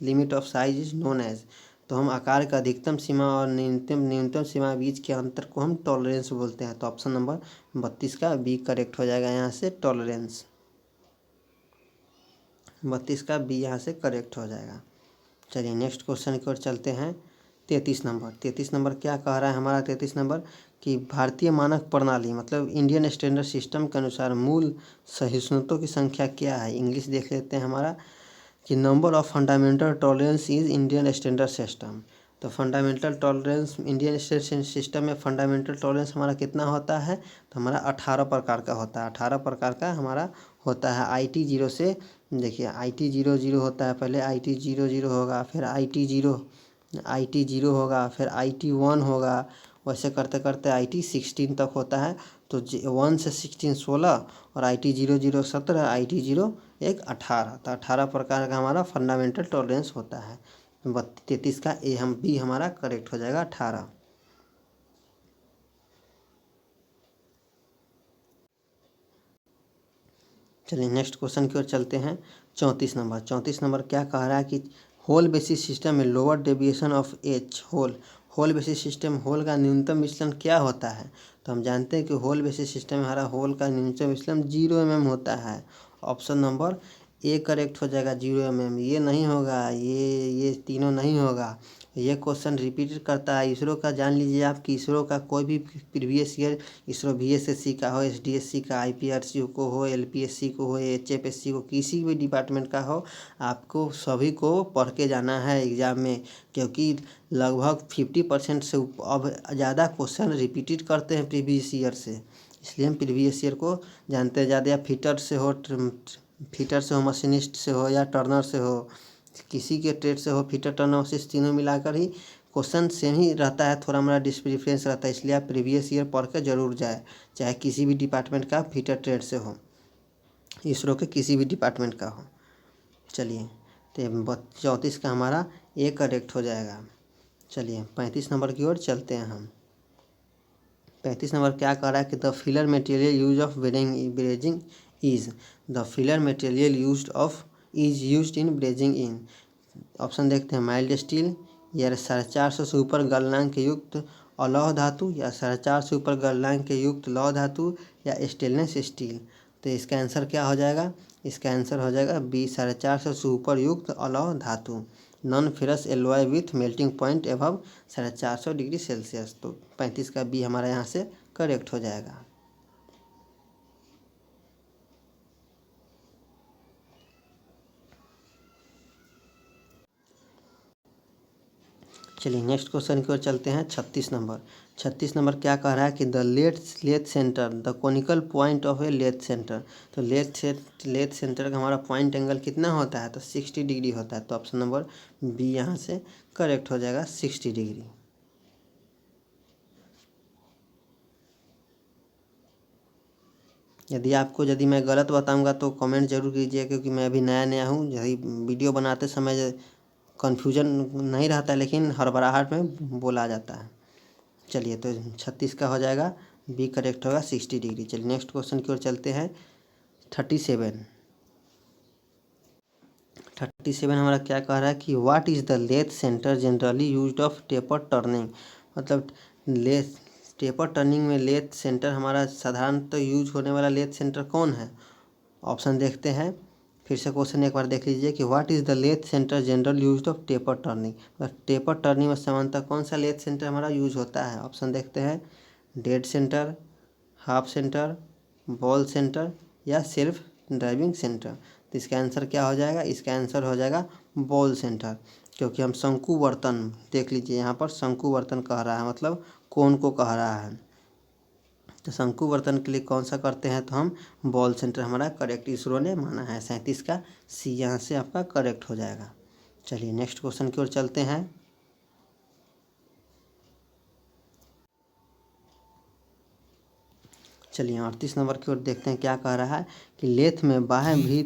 limit of size is known as. तो हम आकार का अधिकतम सीमा और न्यूनतम सीमा के बीच के अंतर को हम टॉलरेंस बोलते हैं। तो ऑप्शन नंबर 32 का बी करेक्ट हो जाएगा। यहाँ से टॉलरेंस 32 का बी यहाँ से करेक्ट हो जाएगा। चलिए नेक्स्ट क्वेश्चन की ओर चलते हैं। 33 नंबर। 33 नंबर क्या कह रहा है हमारा 33 नंबर कि भारतीय मानक प्रणाली मतलब इंडियन स्टैंडर्ड सिस्टम के अनुसार मूल सहिष्णुताओं की संख्या क्या है। इंग्लिश देख लेते हैं हमारा कि number of fundamental tolerance is Indian standard system. तो fundamental tolerance Indian standard system में फंडामेंटल टॉलरेंस हमारा कितना होता है, तो हमारा 18 प्रकार का होता है। 18 प्रकार का हमारा होता है। IT 0 से देखिए IT 00 होता है, पहले IT 00 होगा, फिर IT 0 होगा, फिर IT 1 होगा, वैसे करते करते IT 16 तक होता है। तो 1 से 16 16 और IT 00 17, IT 01 18। तो 18 प्रकार का हमारा फंडामेंटल टॉलरेंस होता है। 33 का ए हम बी हमारा करेक्ट हो जाएगा 18। चलिए नेक्स्ट क्वेश्चन की ओर चलते हैं। 34 नंबर। 34 नंबर क्या कह रहा है कि होल बेसिस सिस्टम में lower deviation of H hole basis system hole का न्यूनतम विचलन क्या होता है। तो हम जानते हैं कि होल बेसिस सिस्टम में हमारा होल का न्यूनतम विचलन 0 mm होता है। ऑप्शन नंबर ए करेक्ट हो जाएगा 0 mm। ये नहीं होगा, ये तीनों नहीं होगा। ये क्वेश्चन रिपीट करता है। इसरो का जान लीजिए आप कि इसरो का कोई भी प्रीवियस ईयर इसरो VSSC का हो, SDSC का, IPRC को हो, LPSC को हो, HFSC को, किसी भी डिपार्टमेंट का हो, आपको सभी को पढ़ के जाना है एग्ज़ाम में। क्योंकि लगभग 50% से अब ज़्यादा क्वेश्चन रिपीटेड करते हैं प्रीवियस ईयर से, इसलिए हम प्रीवियस ईयर को जानते हैं ज़्यादा। या फिटर से हो, मशीनिस्ट से हो, या टर्नर से हो, किसी के ट्रेड से हो, फिटर टर्नर मशीनिस्ट तीनों मिलाकर ही क्वेश्चन सेम ही रहता है, थोड़ा मोड़ा डिफरेंस रहता है। इसलिए आप प्रीवियस ईयर पढ़ के जरूर जाए, चाहे किसी भी डिपार्टमेंट का फिटर ट्रेड से हो, इसरो के किसी भी डिपार्टमेंट का हो। चलिए तो 34 का हमारा ए करेक्ट हो जाएगा। चलिए 35 नंबर की ओर चलते हैं हम। 35 नंबर क्या कह रहा है कि the filler material use of brazing is the filler material used in brazing in. Option देखते हैं माइल्ड स्टील, या 450 से ऊपर गलनांक के युक्त अलौह धातु, या 450 से ऊपर गलनांक के युक्त लौह धातु, या स्टेनलेस स्टील। तो इसका आंसर क्या हो जाएगा, इसका आंसर हो जाएगा बी 450 से ऊपर युक्त अलौह धातु। Non ferrous alloy with melting point above 450 degree Celsius. तो 35 का बी हमारा यहाँ से करेक्ट हो जाएगा। चलिए नेक्स्ट क्वेश्चन की ओर चलते हैं। 36 नंबर क्या कह रहा है कि the lathe centre the conical point of a lathe centre. तो लेथ सेंटर का हमारा पॉइंट एंगल कितना होता है, तो 60 डिग्री होता है। तो ऑप्शन नंबर बी यहाँ से करेक्ट हो जाएगा, 60 डिग्री। यदि मैं गलत बताऊंगा तो कमेंट जरूर कीजिए, क्योंकि मैं अभी नया हूँ। यदि वीडियो बनाते समय कन्फ्यूजन नहीं रहता, लेकिन हड़बड़ाहट में बोला जाता है। चलिए, तो 36 का हो जाएगा, बी करेक्ट होगा, 60 डिग्री। चलिए नेक्स्ट क्वेश्चन की ओर चलते हैं। 37 हमारा क्या कह रहा है कि what is the lathe centre generally used of taper turning. मतलब लेथ टेपर टर्निंग में लेथ सेंटर हमारा साधारणतः यूज होने वाला लेथ सेंटर कौन है। ऑप्शन देखते हैं, फिर से क्वेश्चन एक बार देख लीजिए कि what is the lathe centre general use of taper turning. Taper turning में सामान्यतः कौन सा लेथ सेंटर हमारा यूज होता है। ऑप्शन देखते हैं, dead centre, half centre, ball centre या सेल्फ ड्राइविंग सेंटर। तो इसका आंसर क्या हो जाएगा, इसका आंसर हो जाएगा बॉल सेंटर, क्योंकि हम शंकु वर्तन देख लीजिए, यहाँ पर शंकु वर्तन कह रहा है, मतलब कोन को कह रहा है। तो शंकु वर्तन के लिए कौन सा करते हैं, तो हम बॉल सेंटर हमारा करेक्ट इसरो ने माना है। 37 का सी यहाँ से आपका करेक्ट हो जाएगा। चलिए नेक्स्ट क्वेश्चन की ओर चलते हैं। चलिए 38 नंबर की ओर देखते हैं, क्या कह रहा है कि लेथ में बाह्य भी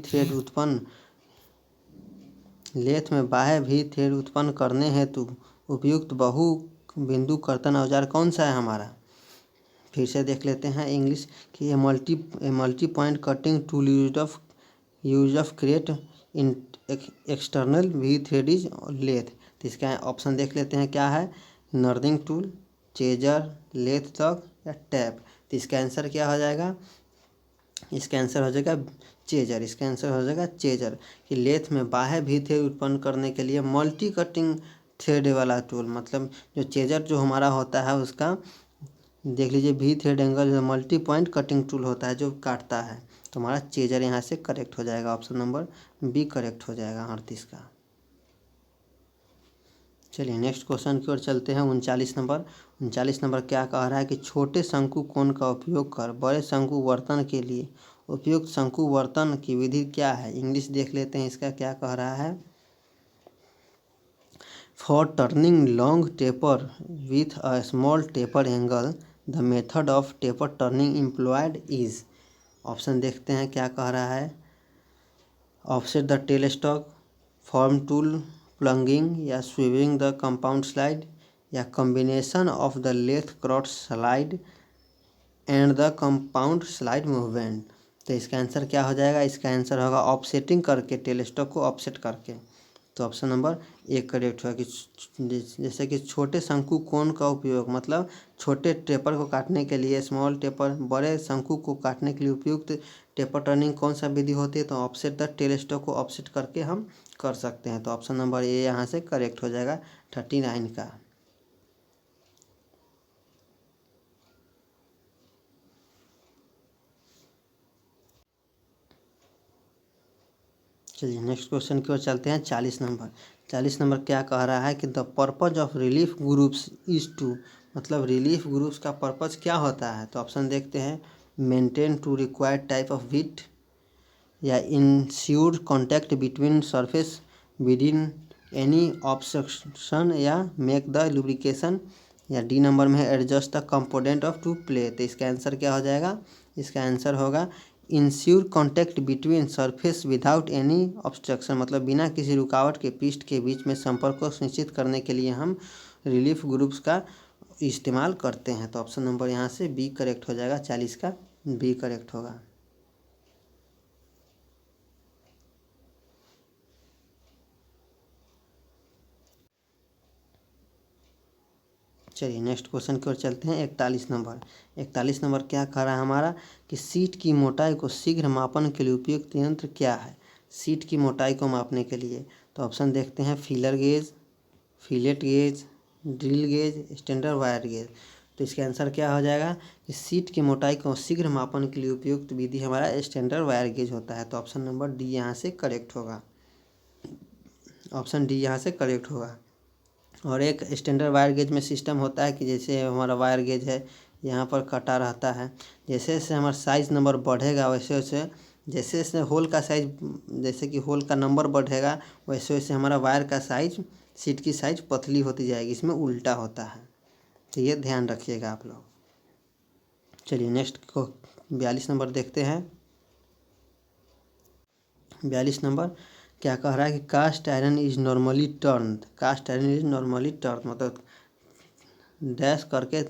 थ्रेड उत्पन्न करने हेतु उपयुक्त बहु बिंदु कर्तन औजार कौन सा है हमारा। फिर से देख लेते हैं इंग्लिश कि a multi point cutting tool use of create in external V thread is lathe. तो इसका ऑप्शन देख लेते हैं, क्या है, नर्दिंग टूल, चेजर, लेथ तक या टैप। तो इसका आंसर क्या हो जाएगा, इसका आंसर हो जाएगा चेजर। इसका आंसर हो जाएगा चेजर कि लेथ में बाह्य भी थ्रेड उत्पन्न करने के लिए मल्टी कटिंग थ्रेड वाला टूल, मतलब जो चेजर जो हमारा होता है उसका देख लीजिए भी थ्रेड एंगल जो मल्टी पॉइंट कटिंग टूल होता है जो काटता है। तो हमारा चेजर यहाँ से करेक्ट हो जाएगा, ऑप्शन नंबर बी करेक्ट हो जाएगा 38 का। चलिए नेक्स्ट क्वेश्चन की ओर चलते हैं। 39 नंबर क्या कह रहा है कि छोटे शंकु कोण का उपयोग कर बड़े शंकु वर्तन के लिए उपयुक्त शंकु वर्तन की विधि क्या है। इंग्लिश देख लेते हैं, इसका क्या कह रहा है। For turning long taper with a small taper angle the method of taper turning employed is. Option देखते हैं क्या कह रहा है, offset the tail stock, form tool, plunging या स्वीविंग द कंपाउंड स्लाइड या combination of the lathe cross slide and the compound slide movement. तो इसका आंसर क्या हो जाएगा, इसका आंसर होगा ऑफसेटिंग करके, टेल स्टॉक को ऑफसेट करके। तो ऑप्शन नंबर एक करेक्ट होगा कि जैसे कि छोटे शंकु कोण का उपयोग, मतलब छोटे टेपर को काटने के लिए, स्मॉल टेपर, बड़े शंकु को काटने के लिए उपयुक्त टेपर टर्निंग कौन सा विधि होती है, तो ऑफसेट द टेल स्टॉक को ऑफसेट करके हम कर सकते हैं। तो ऑप्शन नंबर ए यहाँ से करेक्ट हो जाएगा 39 का। चलिए नेक्स्ट क्वेश्चन की ओर चलते हैं। 40 नंबर क्या कह रहा है कि the purpose of relief groups is to, मतलब रिलीफ ग्रुप्स का पर्पज क्या होता है। तो ऑप्शन देखते हैं, maintain to required type of fit या ensure contact between surface within any obstruction या मेक द लुब्रिकेशन, या डी नंबर में है adjust the component of to play. तो इसका आंसर क्या हो जाएगा, इसका आंसर होगा ensure contact between surface without any obstruction, मतलब बिना किसी रुकावट के पृष्ठ के बीच में संपर्क को सुनिश्चित करने के लिए हम रिलीफ ग्रुप्स का इस्तेमाल करते हैं। तो ऑप्शन नंबर यहाँ से बी करेक्ट हो जाएगा, 40 का बी करेक्ट होगा। चलिए नेक्स्ट क्वेश्चन की ओर चलते हैं। 41 नंबर क्या कह रहा है हमारा कि सीट की मोटाई को शीघ्र मापन के लिए उपयुक्त यंत्र क्या है। सीट की मोटाई को मापने के लिए तो ऑप्शन देखते हैं feeler gauge, fillet gauge, drill gauge, standard wire gauge. तो इसका आंसर क्या हो जाएगा कि सीट की मोटाई को शीघ्र मापन के लिए उपयुक्त विधि हमारा स्टैंडर्ड वायर गेज होता है। तो ऑप्शन नंबर डी यहाँ से करेक्ट होगा, ऑप्शन डी यहाँ से करेक्ट होगा। और एक स्टैंडर्ड वायर गेज में सिस्टम होता है कि जैसे हमारा वायर गेज है यहाँ पर कटा रहता है, जैसे जैसे हमारा साइज़ नंबर बढ़ेगा वैसे वैसे जैसे जैसे होल का साइज, जैसे कि होल का नंबर बढ़ेगा वैसे वैसे हमारा वायर का साइज, सीट की साइज पतली होती जाएगी। इसमें उल्टा होता है, तो ये ध्यान रखिएगा आप लोग। चलिए नेक्स्ट को 42 नंबर देखते हैं। 42 नंबर क्या कह रहा है कि cast iron is normally turn, cast iron is normally turn मतलब डैश करके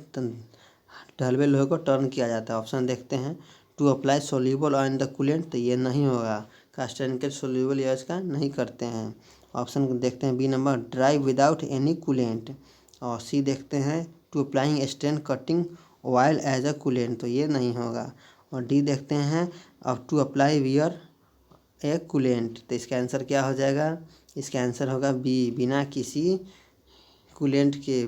ढलवे लोहे को टर्न किया जाता है। ऑप्शन देखते हैं to apply soluble on the coolant, तो ये नहीं होगा, कास्ट आयरन के सोल्यूबल यूज का नहीं करते हैं। ऑप्शन देखते हैं B number drive without any coolant, और सी देखते हैं to applying strain cutting oil as a coolant, तो ये नहीं होगा। और डी देखते हैं अब to apply wear a coolant, तो इसका आंसर क्या हो जाएगा, इसका आंसर होगा बी बिना किसी कूलेंट के,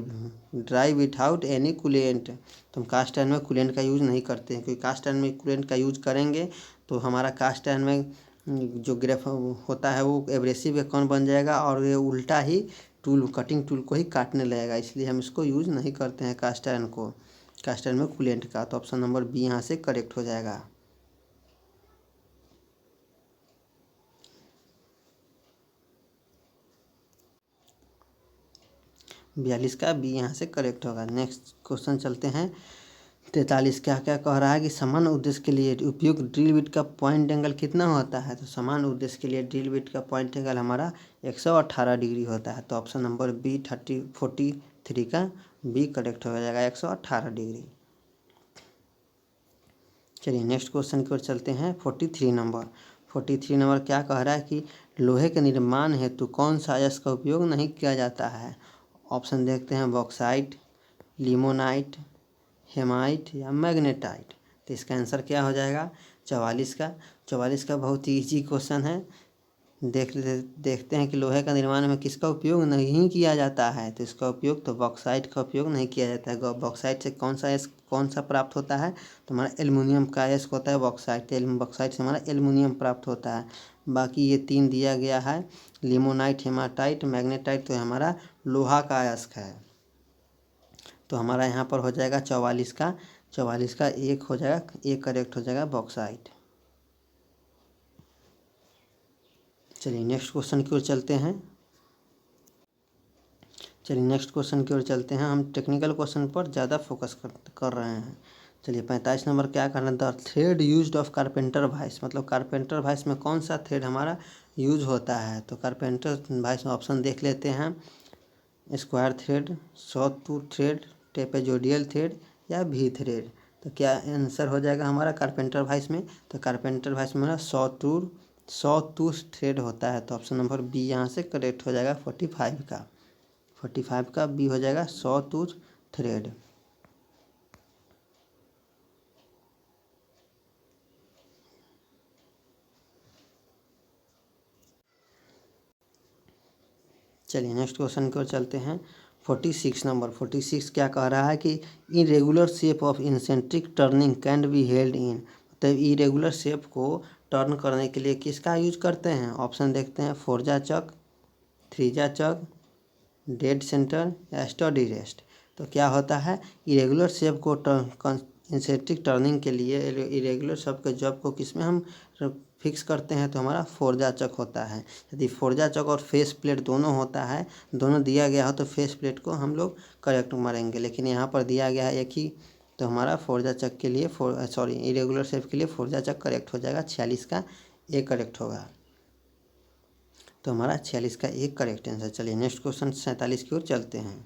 ड्राइव विदाउट एनी कूलेंट। तो हम कास्ट आयरन में कूलेंट का यूज़ नहीं करते हैं, क्योंकि कास्ट आयरन में कूलेंट का यूज़ करेंगे तो हमारा कास्ट आयरन में जो ग्रेफ होता है वो एब्रेसिव कौन बन जाएगा और ये उल्टा ही टूल, कटिंग टूल को ही काटने लगेगा, इसलिए हम इसको यूज़ नहीं करते हैं कास्ट आयरन को, कास्ट आयरन में कूलेंट का। तो ऑप्शन नंबर बी यहाँ से करेक्ट हो जाएगा। 42 का बी यहाँ से करेक्ट होगा। नेक्स्ट क्वेश्चन चलते हैं 43। क्या क्या कह रहा है कि समान उद्देश्य के लिए उपयुक्त ड्रिल बिट का पॉइंट एंगल कितना होता है। तो समान उद्देश्य के लिए ड्रिल बिट का पॉइंट एंगल हमारा 118 डिग्री होता है। तो ऑप्शन नंबर बी 43 का बी करेक्ट हो जाएगा, 118 डिग्री। चलिए नेक्स्ट क्वेश्चन की ओर चलते हैं 43 नंबर। 43 नंबर क्या कह रहा है कि लोहे के निर्माण हेतु कौन सा अयस्क का उपयोग नहीं किया जाता है। ऑप्शन देखते हैं बॉक्साइट, लिमोनाइट, हेमाइट या मैग्नेटाइट। तो इसका आंसर क्या हो जाएगा 44 का। 44 का बहुत ही ईजी क्वेश्चन है। देखते हैं कि लोहे का निर्माण में किसका उपयोग नहीं किया जाता है। तो इसका उपयोग तो बॉक्साइट का उपयोग नहीं किया जाता है। बॉक्साइट से कौन सा प्राप्त होता है, तो हमारा एल्युमिनियम का अयस्क होता है बॉक्साइट। बॉक्साइट से हमारा एल्युमिनियम प्राप्त होता है। बाकी ये 3 दिया गया है, लिमोनाइट, हेमाटाइट, मैग्नेटाइट, तो हमारा लोहा का अयस्क है। तो हमारा यहाँ पर हो जाएगा 44 का, 44 का एक हो जाएगा, एक करेक्ट हो जाएगा बॉक्साइट। चलिए नेक्स्ट क्वेश्चन की ओर चलते हैं। हम टेक्निकल क्वेश्चन पर ज़्यादा फोकस कर रहे हैं। चलिए 45 नंबर क्या करना है, the thread used of carpenter vice, मतलब कारपेंटर वाइस में कौन सा थ्रेड हमारा यूज होता है। तो कारपेंटर वाइस में ऑप्शन देख लेते हैं square thread, saw tooth thread, trapezoidal thread या वी थ्रेड। तो क्या आंसर हो जाएगा हमारा कारपेंटर वाइस में, तो कारपेंटर वाइस में हमारा सॉ टूथ थ्रेड होता है। तो ऑप्शन नंबर बी यहाँ से करेक्ट हो जाएगा 45 का, 45 का बी हो जाएगा सॉ टूथ थ्रेड। चलिए नेक्स्ट क्वेश्चन की ओर चलते हैं 46 नंबर। 46 क्या कह रहा है कि irregular shape of eccentric turning can be held in, मतलब इरेगुलर शेप को टर्न करने के लिए किसका यूज करते हैं। ऑप्शन देखते हैं फोर्जा चक, थ्रीजा चक, डेड सेंटर या स्टडी रेस्ट। तो क्या होता है इरेगुलर शेप को इंसेंट्रिक टर्निंग के लिए इरेगुलर शेप के जॉब को किस में हम फिक्स करते हैं, तो हमारा फोर्जा चक होता है। यदि फोर्जा चक और फेस प्लेट दोनों होता है, दोनों दिया गया हो तो फेस प्लेट को हम लोग करेक्ट मारेंगे, लेकिन यहाँ पर दिया गया है एक ही, तो हमारा फोर्जा चक के लिए इरेगुलर शेप के लिए फोर्जा चक करेक्ट हो जाएगा। 46 का ए करेक्ट होगा, तो हमारा 46 का एक करेक्ट आंसर। चलिए नेक्स्ट क्वेश्चन 47 की ओर चलते हैं।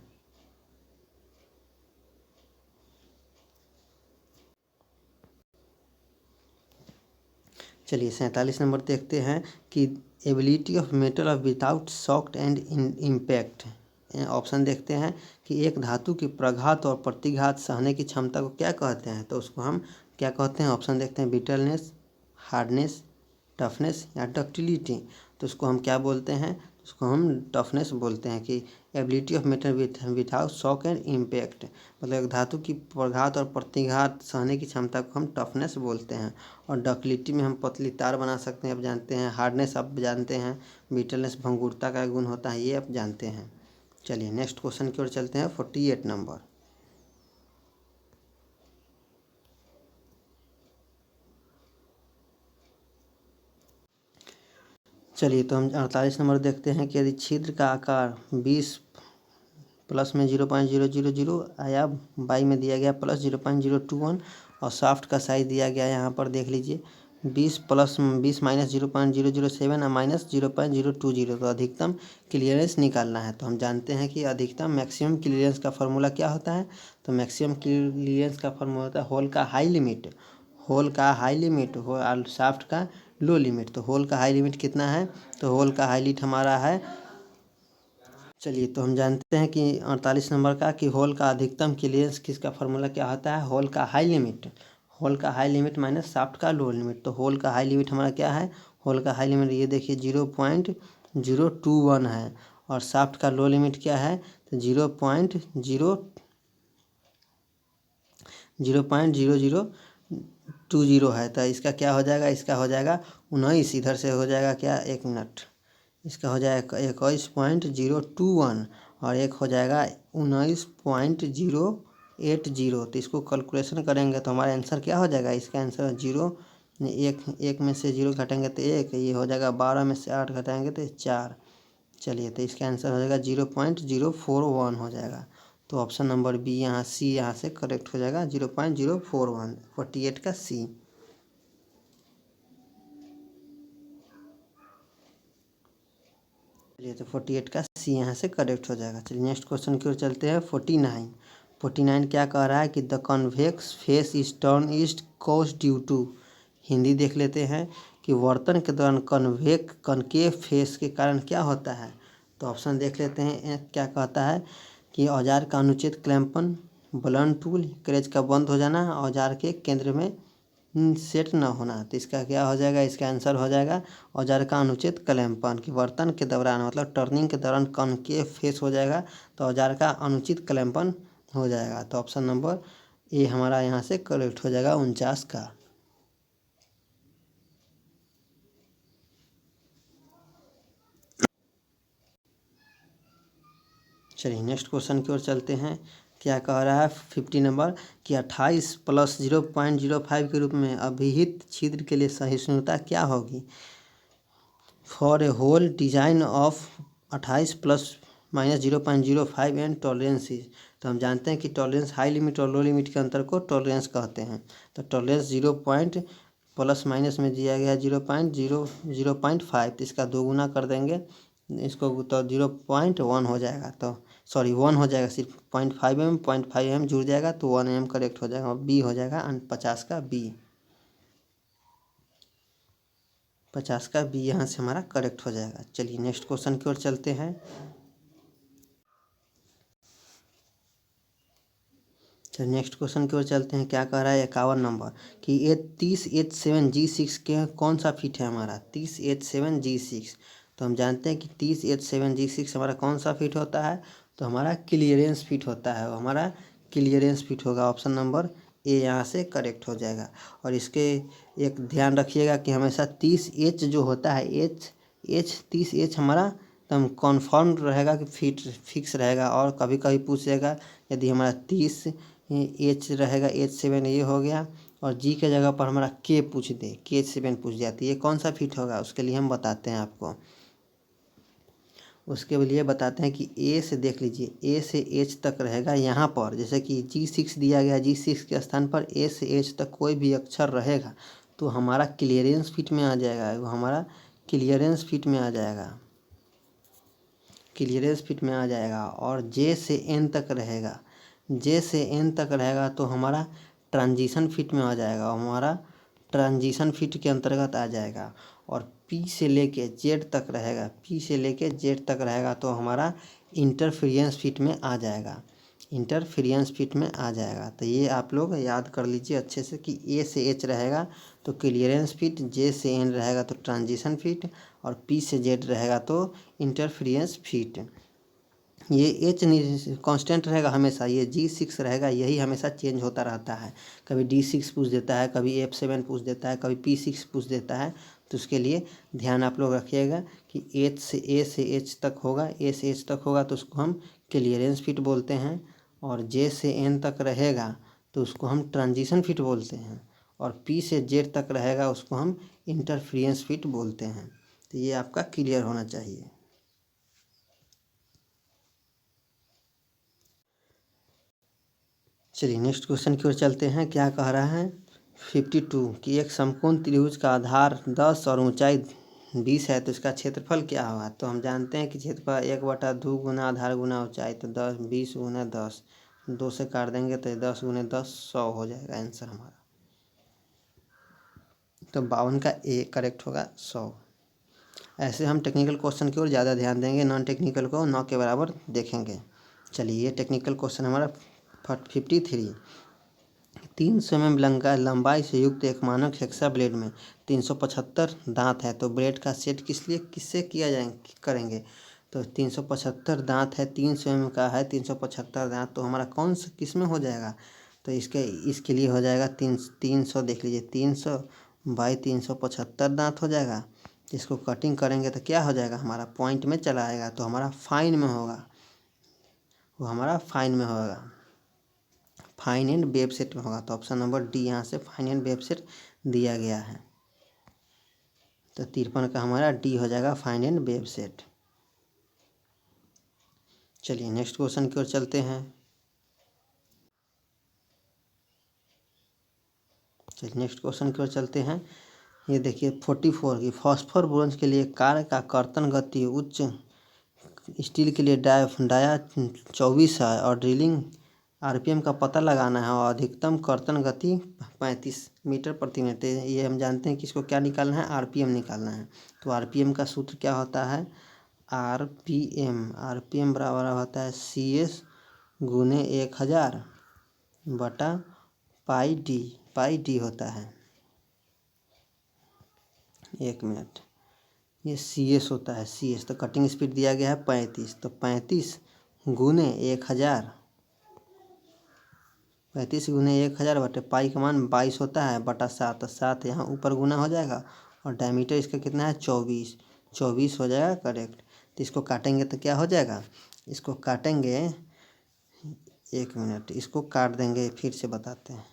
चलिए 47 नंबर देखते हैं कि ability of metal of without shock and impact. Option देखते हैं कि एक धातु की प्रघात और प्रतिघात सहने की क्षमता को क्या कहते हैं। तो उसको हम क्या कहते हैं, ऑप्शन देखते हैं ब्रिटलनेस, हार्डनेस, टफनेस या डक्टिलिटी। तो उसको हम क्या बोलते हैं, उसको हम टफनेस बोलते हैं कि ability of metal without shock and impact, मतलब एक धातु की प्रघात और प्रतिघात सहने की क्षमता को हम टफनेस बोलते हैं। और डक्टिलिटी में हम पतली तार बना सकते हैं, आप जानते हैं। हार्डनेस आप जानते हैं। ब्रिटलनेस भंगुरता का गुण होता है, ये आप जानते हैं। चलिए नेक्स्ट क्वेश्चन की ओर चलते हैं। 48 नंबर। चलिए तो हम 48 नंबर देखते हैं कि यदि छिद्र का आकार 20 प्लस में 0.000 आया, बाई में दिया गया प्लस 0.021 और शाफ्ट का साइज दिया गया यहाँ पर देख लीजिए 20 माइनस 0.007 और माइनस 0.020। तो अधिकतम क्लियरेंस निकालना है। तो हम जानते हैं कि अधिकतम मैक्सिमम क्लियरेंस का फॉर्मूला क्या होता है। तो मैक्सिमम क्लियरेंस का फॉर्मूला होता है होल का हाई लिमिट, और शाफ्ट का लो लिमिट। तो होल का हाई लिमिट कितना है, तो होल का हाई लिमिट हमारा है, चलिए तो हम जानते हैं कि 48 नंबर का कि होल का अधिकतम क्लियरेंस किसका फॉर्मूला क्या होता है, होल का हाई लिमिट माइनस शाफ्ट का लो लिमिट। तो होल का हाई लिमिट हमारा क्या है, होल का हाई लिमिट ये देखिए 0.021 है, और शाफ्ट का लो लिमिट क्या है, तो 0.0020 है। तो इसका क्या हो जाएगा, इसका हो जाएगा 19, इधर से हो जाएगा क्या, 1 मिनट, इसका हो जाएगा 21.021 और एक हो जाएगा 19.080। तो इसको कैलकुलेशन करेंगे तो हमारा आंसर क्या हो जाएगा, इसका आंसर 0, एक में से 0 घटाएंगे तो 1, ये हो जाएगा 12 में से 8 घटाएंगे तो 4। चलिए तो इसका आंसर हो जाएगा 0.041 हो जाएगा। तो ऑप्शन नंबर बी यहाँ सी यहाँ से करेक्ट हो जाएगा, 0.041, 48 का सी। चलिए तो 48 का सी यहाँ से करेक्ट हो जाएगा। चलिए नेक्स्ट क्वेश्चन की ओर चलते हैं। 49 क्या कह रहा है कि the convex face is turn east cause due to, Hindi देख लेते हैं कि वर्तन के दौरान कनकेव फेस के कारण क्या होता है। तो ऑप्शन देख लेते हैं, क्या कहता है कि औजार का अनुचित क्लैंपन, ब्लंट टूल, क्रेज का बंद हो जाना, औजार के केंद्र में सेट न होना। तो इसका क्या हो जाएगा, इसका आंसर हो जाएगा औजार का अनुचित क्लैंपन, कि वर्तन के दौरान मतलब टर्निंग के दौरान कनकेव फेस हो जाएगा तो औजार का अनुचित क्लैंपन हो जाएगा। तो ऑप्शन नंबर ए हमारा यहाँ से करेक्ट हो जाएगा 49 का। चलिए नेक्स्ट क्वेश्चन की ओर चलते हैं। क्या कह रहा है 50 नंबर कि 28 प्लस 0.05 के रूप में अभिहित छिद्र के लिए सहिष्णुता क्या होगी for a hole design of 28 plus minus 0.05 and tolerances. तो हम जानते हैं कि टॉलरेंस हाई लिमिट और लो लिमिट के अंतर को टॉलरेंस कहते हैं। तो टॉलरेंस 0 पॉइंट प्लस माइनस में दिया गया 0.5, तो इसका 2 गुना कर देंगे इसको तो 0.1 हो जाएगा। तो सॉरी 1 हो जाएगा, सिर्फ 0.5 mm जुड़ जाएगा तो 1 mm करेक्ट हो जाएगा। बी हो जाएगा 50 का बी, 50 का बी यहाँ से हमारा करेक्ट हो जाएगा। चलिए नेक्स्ट क्वेश्चन की ओर चलते हैं। चलिए नेक्स्ट क्वेश्चन की ओर चलते हैं। क्या कह रहा है 51 नंबर कि ये 30H7G6 के कौन सा फिट है हमारा, 30H7G6। तो हम जानते हैं कि 30H7G6 हमारा कौन सा फिट होता है, तो हमारा क्लियरेंस फिट होता है, वो हमारा क्लियरेंस फिट होगा। ऑप्शन नंबर ए यहाँ से करेक्ट हो जाएगा। और इसके एक ध्यान रखिएगा कि हमेशा 30H जो होता है H 30H हमारा एकदम कॉन्फर्म रहेगा कि फिक्स रहेगा। और कभी कभी पूछेगा यदि हमारा 30H रहेगा, H7 ये हो गया, और G के जगह पर हमारा K पूछ दे, K7 पूछ जाती है, ये कौन सा फिट होगा, उसके लिए हम बताते हैं आपको। उसके लिए बताते हैं कि ए से देख लीजिए, ए से एच तक रहेगा यहाँ पर, जैसे कि G6 दिया गया, G6 के स्थान पर ए से एच तक कोई भी अक्षर रहेगा तो हमारा क्लियरेंस फिट में आ जाएगा, वो हमारा क्लियरेंस फिट में आ जाएगा, क्लियरेंस फिट में आ जाएगा। और जे से एन तक रहेगा, जे से एन तक रहेगा तो हमारा ट्रांजिशन फिट में आ जाएगा, हमारा ट्रांजिशन फिट के अंतर्गत आ जाएगा। और पी से लेके जेड तक रहेगा, पी से लेके जेड तक रहेगा तो हमारा इंटरफेरेंस फिट में आ जाएगा, इंटरफेरेंस फिट में आ जाएगा। तो ये आप लोग याद कर लीजिए अच्छे से कि ए से एच रहेगा तो क्लियरेंस फिट, जे से एन रहेगा तो ट्रांजिशन फिट, और P से Z रहेगा तो इंटरफेरेंस फीट। ये H कांस्टेंट रहेगा हमेशा, ये G6 रहेगा, यही हमेशा चेंज होता रहता है। कभी D6 पूछ देता है, कभी F7 पूछ देता है, कभी P6 पूछ देता है। तो उसके लिए ध्यान आप लोग रखिएगा कि A से H तक होगा, A से H तक होगा तो उसको हम क्लियरेंस फिट बोलते हैं, और J से N तक रहेगा तो उसको हम ट्रांजिशन फिट बोलते हैं, और P से Z तक रहेगा उसको हम इंटरफेरेंस फिट बोलते हैं। तो ये आपका क्लियर होना चाहिए। चलिए नेक्स्ट क्वेश्चन की ओर चलते हैं। क्या कह रहा है 52 कि एक समकोण त्रिभुज का आधार 10 और ऊंचाई 20 है तो इसका क्षेत्रफल क्या होगा। तो हम जानते हैं कि क्षेत्रफल 1/2 गुना आधार गुना ऊंचाई, तो 10 20 गुना 10, 2 से काट देंगे तो 10 गुने 10 100 हो जाएगा आंसर हमारा। तो 52 का ए करेक्ट होगा 100। ऐसे हम टेक्निकल क्वेश्चन की ओर ज़्यादा ध्यान देंगे, नॉन टेक्निकल को 9 के बराबर देखेंगे। चलिए ये टेक्निकल क्वेश्चन हमारा 53 300 mm लंबाई से युक्त एक मानक हेक्सा ब्लेड में 375 दांत है तो ब्लेड का सेट किससे किया करेंगे। तो 375 दांत है, 300 mm का है, 375 दांत, तो हमारा कौन सा किस में हो जाएगा। तो इसके लिए हो जाएगा 300 देख लीजिए, 300 बाई 375 दांत हो जाएगा। इसको कटिंग करेंगे तो क्या हो जाएगा, हमारा पॉइंट में चला आएगा तो हमारा फाइन में होगा, वो हमारा फाइन में होगा, फाइन एंड वेब सेट में होगा। तो ऑप्शन नंबर डी यहाँ से फाइन एंड वेब सेट दिया गया है। तो 53 का हमारा डी हो जाएगा फाइन एंड वेब सेट। चलिए नेक्स्ट क्वेश्चन की ओर चलते हैं। चलिए नेक्स्ट क्वेश्चन की ओर चलते हैं। ये देखिए 44 की फॉस्फोर ब्रोंज के लिए कार का कर्तन गति उच्च स्टील के लिए डाया 24 है और ड्रिलिंग आरपीएम का पता लगाना है और अधिकतम कर्तन गति 35 मीटर प्रति मिनट। ये हम जानते हैं कि इसको क्या निकालना है, आरपीएम निकालना है। तो आरपीएम का सूत्र क्या होता है, आरपीएम बराबर होता है CS गुने 1000 बटा पाई डी होता है। एक मिनट, ये CS होता है CS। तो कटिंग स्पीड दिया गया है 35, तो 35 गुने 1000, 35 गुने 1000 बटे पाई का मान 22 होता है बटा 7, 7 यहाँ ऊपर गुना हो जाएगा और डायमीटर इसका कितना है 24 हो जाएगा करेक्ट। तो इसको काटेंगे तो क्या हो जाएगा, इसको काटेंगे, एक मिनट इसको काट देंगे फिर से बताते हैं।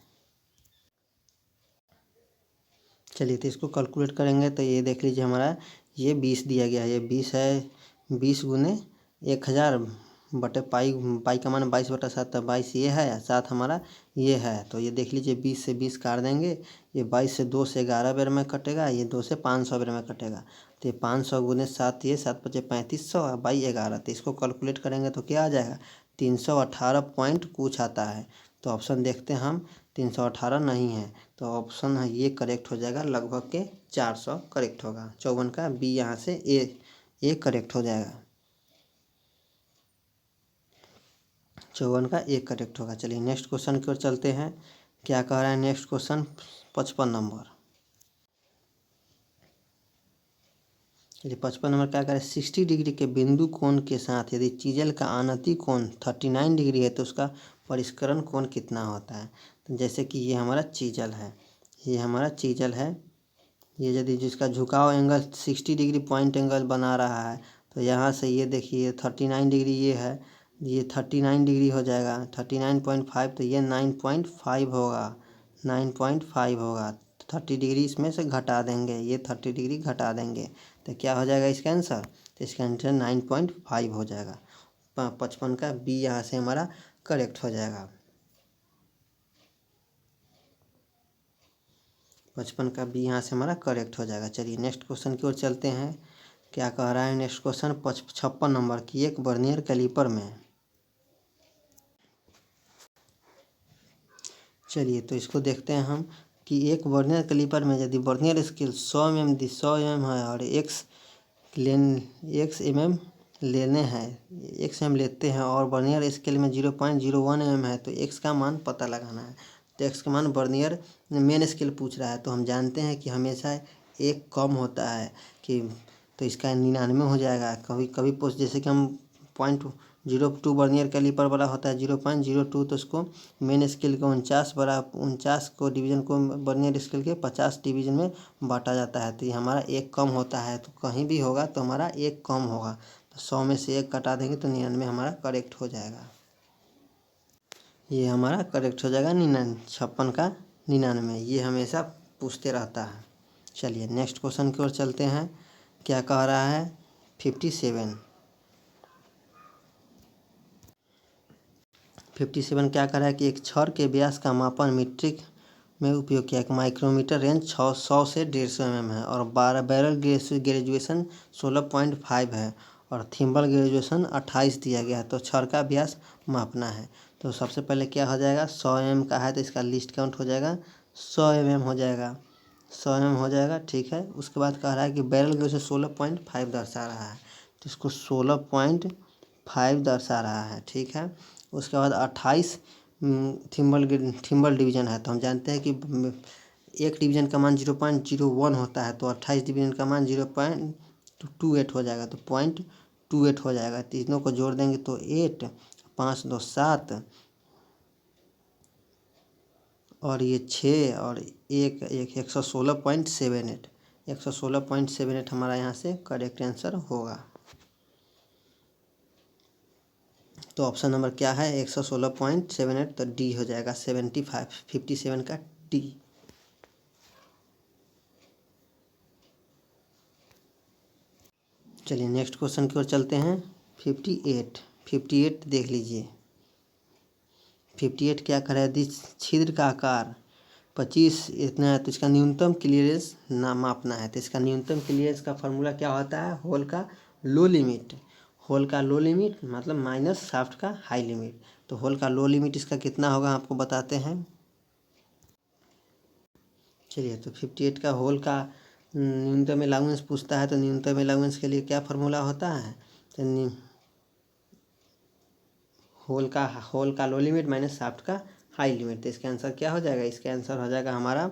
चलिए तो इसको कैलकुलेट करेंगे तो ये देख लीजिए हमारा ये 20 दिया गया है, ये 20 है, 20 गुने 1000 बटे पाई का मान 22 बटा 7, 22 ये है, 7 हमारा ये है। तो ये देख लीजिए 20 से 20 काट देंगे, ये 22 से 2 से 11 बेर में कटेगा, ये 2 से 500 बेर में कटेगा। तो ये 500 गुने 7, ये 7 पचे 3500 बाई 11। तो इसको कैलकुलेट करेंगे तो क्या आ जाएगा, 318 पॉइंट कुछ आता है। तो ऑप्शन देखते हैं हम, 318 नहीं है तो ऑप्शन है ये करेक्ट हो जाएगा, लगभग के 400 करेक्ट होगा। 54 का बी यहाँ से ए करेक्ट हो जाएगा, 54 का ए करेक्ट होगा। चलिए नेक्स्ट क्वेश्चन की ओर चलते हैं। क्या कह रहा है नेक्स्ट क्वेश्चन 55 नंबर। चलिए 55 नंबर क्या करें, 60 डिग्री के बिंदु कोण के साथ यदि चीजल का आनती कोण 39 डिग्री है तो उसका परिष्करण कोण कितना होता है। तो जैसे कि ये हमारा चीजल है, ये हमारा चीजल है, ये यदि जिसका झुकाव एंगल 60 डिग्री पॉइंट एंगल बना रहा है तो यहाँ से ये देखिए 39 डिग्री ये है, ये 39 डिग्री हो जाएगा, 39.5, तो ये 9.5 होगा, 9.5 होगा। 30 डिग्री इसमें से घटा देंगे, ये 30 डिग्री घटा देंगे तो क्या हो जाएगा इसका आंसर, तो इसका आंसर 9.5 हो जाएगा। 55 का बी यहाँ से हमारा करेक्ट हो जाएगा, 55 का बी यहाँ से हमारा करेक्ट हो जाएगा। चलिए नेक्स्ट क्वेश्चन की ओर चलते हैं। क्या कह रहा है नेक्स्ट क्वेश्चन 56 नंबर की, एक वर्नियर कैलिपर में, चलिए तो इसको देखते हैं हम कि एक वर्नियर कैलिपर में यदि वर्नियर स्केल 100 mm है और x mm लेने हैं, x mm लेते हैं और वर्नियर स्केल में 0.01 mm है तो x का मान पता लगाना है। तो x का मान वर्नियर मेन स्केल पूछ रहा है तो हम जानते हैं कि हमेशा एक कम होता है कि तो इसका 99 हो जाएगा। कभी कभी जैसे कि हम 0.02 वर्नियर कैलिपर वाला होता है 0.02, तो उसको मेन स्केल को 49 को डिवीज़न को वर्नियर स्केल के 50 डिवीज़न में बांटा जाता है। तो ये हमारा एक कम होता है, तो कहीं भी होगा तो हमारा एक कम होगा। तो 100 में से एक कटा देंगे तो 99 हमारा करेक्ट हो जाएगा। ये हमारा करेक्ट हो जाएगा 56 का 99। ये हमेशा पूछते रहता है। चलिए नेक्स्ट क्वेश्चन की ओर चलते हैं। क्या कह रहा है 57 क्या कह रहा है कि एक छड़ के व्यास का मापन मीट्रिक में उपयोग किया। एक माइक्रोमीटर रेंज 100 से 150 mm है और बैरल ग्रेजुएशन 16.5 है और थिम्बल ग्रेजुएशन 28 दिया गया है। तो छड़ का व्यास मापना है। तो सबसे पहले क्या हो जाएगा, 100 mm का है तो इसका लिस्ट काउंट हो जाएगा 100 mm हो जाएगा, 100 mm हो जाएगा। ठीक है, उसके बाद कह रहा है कि बैरल ग्रेजुएशन 16.5 दर्शा रहा है, तो इसको 16.5 दर्शा रहा है। ठीक है, उसके बाद 28 थिम्बल डिवीज़न है। तो हम जानते हैं कि एक डिवीज़न का मान 0.01 होता है, तो 28 डिवीज़न का मान 0.28 हो जाएगा, तो 0.28 हो जाएगा। तीनों को जोड़ देंगे तो 8, 5 2 7 और ये 6 और 1 116.78 116.78 हमारा यहाँ से करेक्ट आंसर होगा। तो ऑप्शन नंबर क्या है 116.78, तो डी हो जाएगा 57 का डी। चलिए नेक्स्ट क्वेश्चन की ओर चलते हैं। 58 देख लीजिए। 58 क्या कर रहा है, छिद्र का आकार 25 इतना है, तो इसका न्यूनतम क्लियरेंस ना मापना है। तो इसका न्यूनतम क्लियरेंस का फॉर्मूला क्या होता है, होल का लो लिमिट मतलब माइनस शाफ्ट का हाई लिमिट। तो होल का लो लिमिट इसका कितना होगा आपको बताते हैं। चलिए, तो 58 का होल का न्यूनतम अलाउंस पूछता है, तो न्यूनतम अलाउंस के लिए क्या फार्मूला होता है, तो होल का लो लिमिट माइनस शाफ्ट का हाई लिमिट। तो इसका आंसर क्या हो जाएगा, इसका आंसर हो जाएगा हमारा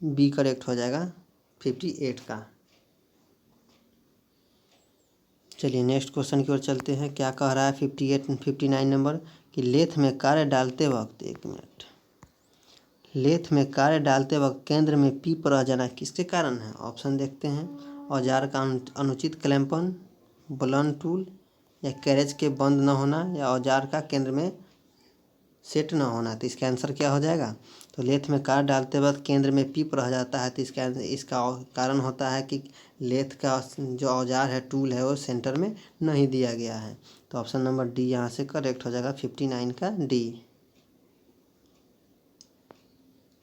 बी करेक्ट हो जाएगा 58 का। चलिए नेक्स्ट क्वेश्चन की ओर चलते हैं। क्या कह रहा है 59 नंबर कि लेथ में कार्य डालते वक्त, एक मिनट, लेथ में कार्य डालते वक्त केंद्र में पी पर आ जाना किसके कारण है। ऑप्शन देखते हैं, औजार का अनुचित क्लैंपन, ब्लन टूल, या कैरेज के बंद न होना, या औजार का केंद्र में सेट न होना। तो इसका आंसर क्या हो जाएगा, तो लेथ में कार डालते वक्त केंद्र में पीप रह जाता है, तो इसका कारण होता है कि लेथ का जो औजार है, टूल है, वो सेंटर में नहीं दिया गया है। तो ऑप्शन नंबर डी यहाँ से करेक्ट हो जाएगा 59 का डी।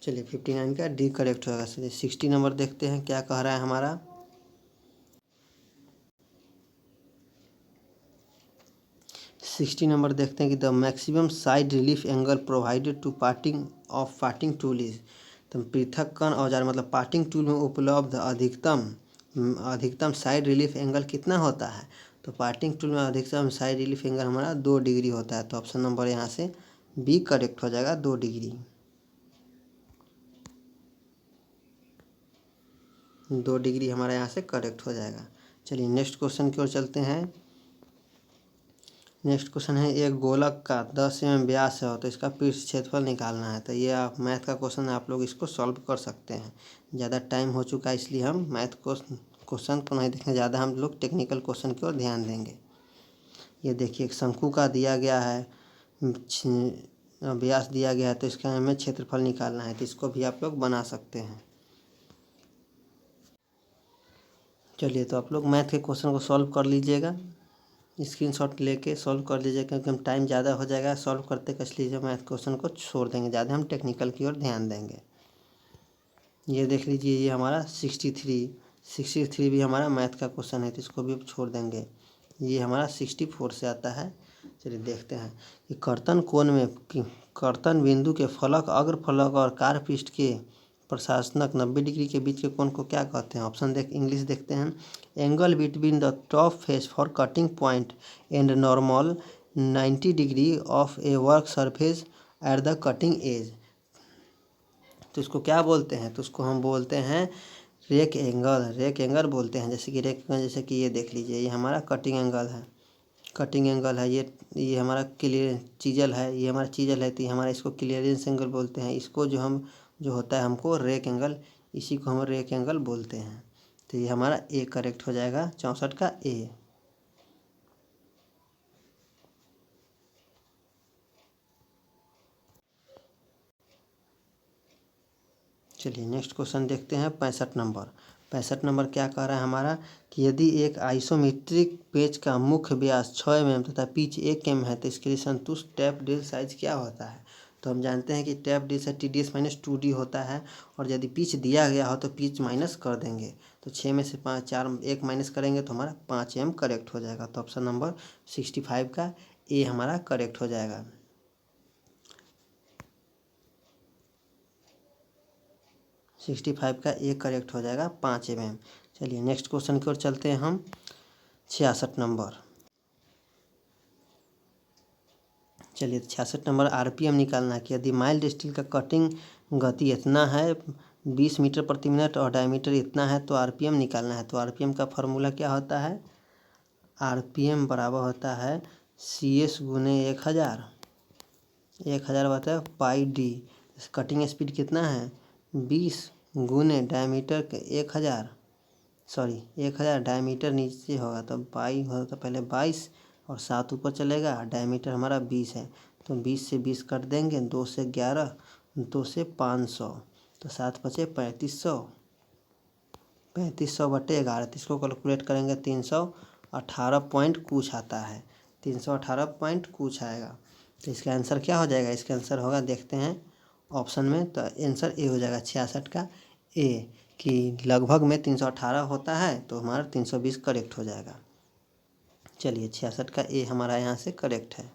चलिए 59 का डी करेक्ट होगा। चलिए 60 नंबर देखते हैं क्या कह रहा है हमारा। 60 नंबर देखते हैं कि the maximum side relief angle provided to parting tool is. तो पृथक्करण औजार मतलब पार्टिंग टूल में उपलब्ध अधिकतम साइड रिलीफ एंगल कितना होता है। तो पार्टिंग टूल में अधिकतम साइड रिलीफ एंगल हमारा 2 डिग्री होता है। तो ऑप्शन नंबर यहाँ से बी करेक्ट हो जाएगा 2 डिग्री। 2 डिग्री हमारा यहाँ से करेक्ट हो जाएगा। चलिए नेक्स्ट क्वेश्चन की ओर चलते हैं। नेक्स्ट क्वेश्चन है, एक गोलक का 10 mm व्यास है तो इसका पृष्ठ क्षेत्रफल निकालना है। तो ये आप मैथ का क्वेश्चन है, आप लोग इसको सॉल्व कर सकते हैं। ज़्यादा टाइम हो चुका है इसलिए हम मैथ क्वेश्चन को नहीं देखेंगे, ज़्यादा हम लोग टेक्निकल क्वेश्चन की ओर ध्यान देंगे। ये देखिए, एक शंकु का दिया गया है, व्यास दिया गया है, तो इसका हमें क्षेत्रफल निकालना है। तो इसको भी आप लोग बना सकते हैं। चलिए, तो आप लोग मैथ के क्वेश्चन को सॉल्व कर लीजिएगा, स्क्रीनशॉट लेके सॉल्व कर लीजिए, क्योंकि हम टाइम ज़्यादा हो जाएगा सॉल्व करते, इसलिए मैथ क्वेश्चन को छोड़ देंगे, ज़्यादा हम टेक्निकल की ओर ध्यान देंगे। ये देख लीजिए, ये हमारा 63 भी हमारा मैथ का क्वेश्चन है, तो इसको भी छोड़ देंगे। ये हमारा 64 से आता है। चलिए देखते हैं कि कर्तन कोण में कर्तन बिंदु के फलक, अग्र फलक और कार्य पृष्ठ के प्रशासनक 90 डिग्री के बीच के कोण को क्या कहते हैं। ऑप्शन इंग्लिश देखते हैं। Angle between the top face for cutting point and normal 90 degree of A work surface at the cutting edge. तो इसको क्या बोलते हैं, तो उसको हम बोलते हैं रेक एंगल बोलते हैं। जैसे कि रेक एंगल, जैसे कि ये देख लीजिए, ये हमारा कटिंग एंगल है, ये हमारा क्लियर चीजल है, ये हमारा चीजल है, तो ये हमारा इसको क्लियरेंस एंगल बोलते हैं। इसको जो होता है हमको रेक एंगल, इसी को हम रेक एंगल बोलते हैं। तो ये हमारा ए करेक्ट हो जाएगा 64 का ए। चलिए नेक्स्ट क्वेश्चन देखते हैं 65 नंबर। 65 नंबर क्या कह रहा है हमारा कि यदि एक आइसोमेट्रिक पेज का मुख्य व्यास 6 mm तथा पिच 1 mm है तो इसके लिए संतुष्ट टैप ड्रिल साइज क्या होता है। तो हम जानते हैं कि टैप ड्रिल से TDS - 2D होता है, और यदि पिच दिया गया हो तो पिच माइनस कर देंगे। तो 6 में से 1 माइनस करेंगे तो हमारा 5 mm करेक्ट हो जाएगा। तो ऑप्शन नंबर 65 का ए हमारा करेक्ट हो जाएगा। 65 का ए करेक्ट हो जाएगा 5 mm। चलिए नेक्स्ट क्वेश्चन की ओर चलते हैं हम 66 नंबर। चलिए 66 नंबर RPM निकालना है कि यदि माइल्ड स्टील का कटिंग गति इतना है 20 मीटर प्रति मिनट और डायमीटर इतना है तो RPM निकालना है। तो RPM का फार्मूला क्या होता है, RPM बराबर होता है CS गुने 1000 होता है पाई डी। कटिंग स्पीड कितना है 20 गुने डायमीटर के 1000 डायमीटर नीचे होगा तो पाई होगा तो पहले 22 और 7 ऊपर चलेगा। डायमीटर हमारा 20 है तो 20 से 20 कट देंगे, 2 से 11, 2 से 500, तो 7 बचे 3500। 3500 बटे 11, तो इसको कैलकुलेट करेंगे 318 पॉइंट कुछ आता है, 318 पॉइंट कुछ आएगा। तो इसका आंसर क्या हो जाएगा, इसका आंसर होगा, देखते हैं ऑप्शन में, तो आंसर ए हो जाएगा 66 का ए, कि लगभग में 318 होता है तो हमारा 320 करेक्ट हो जाएगा। चलिए 66 का ए हमारा यहाँ से करेक्ट है।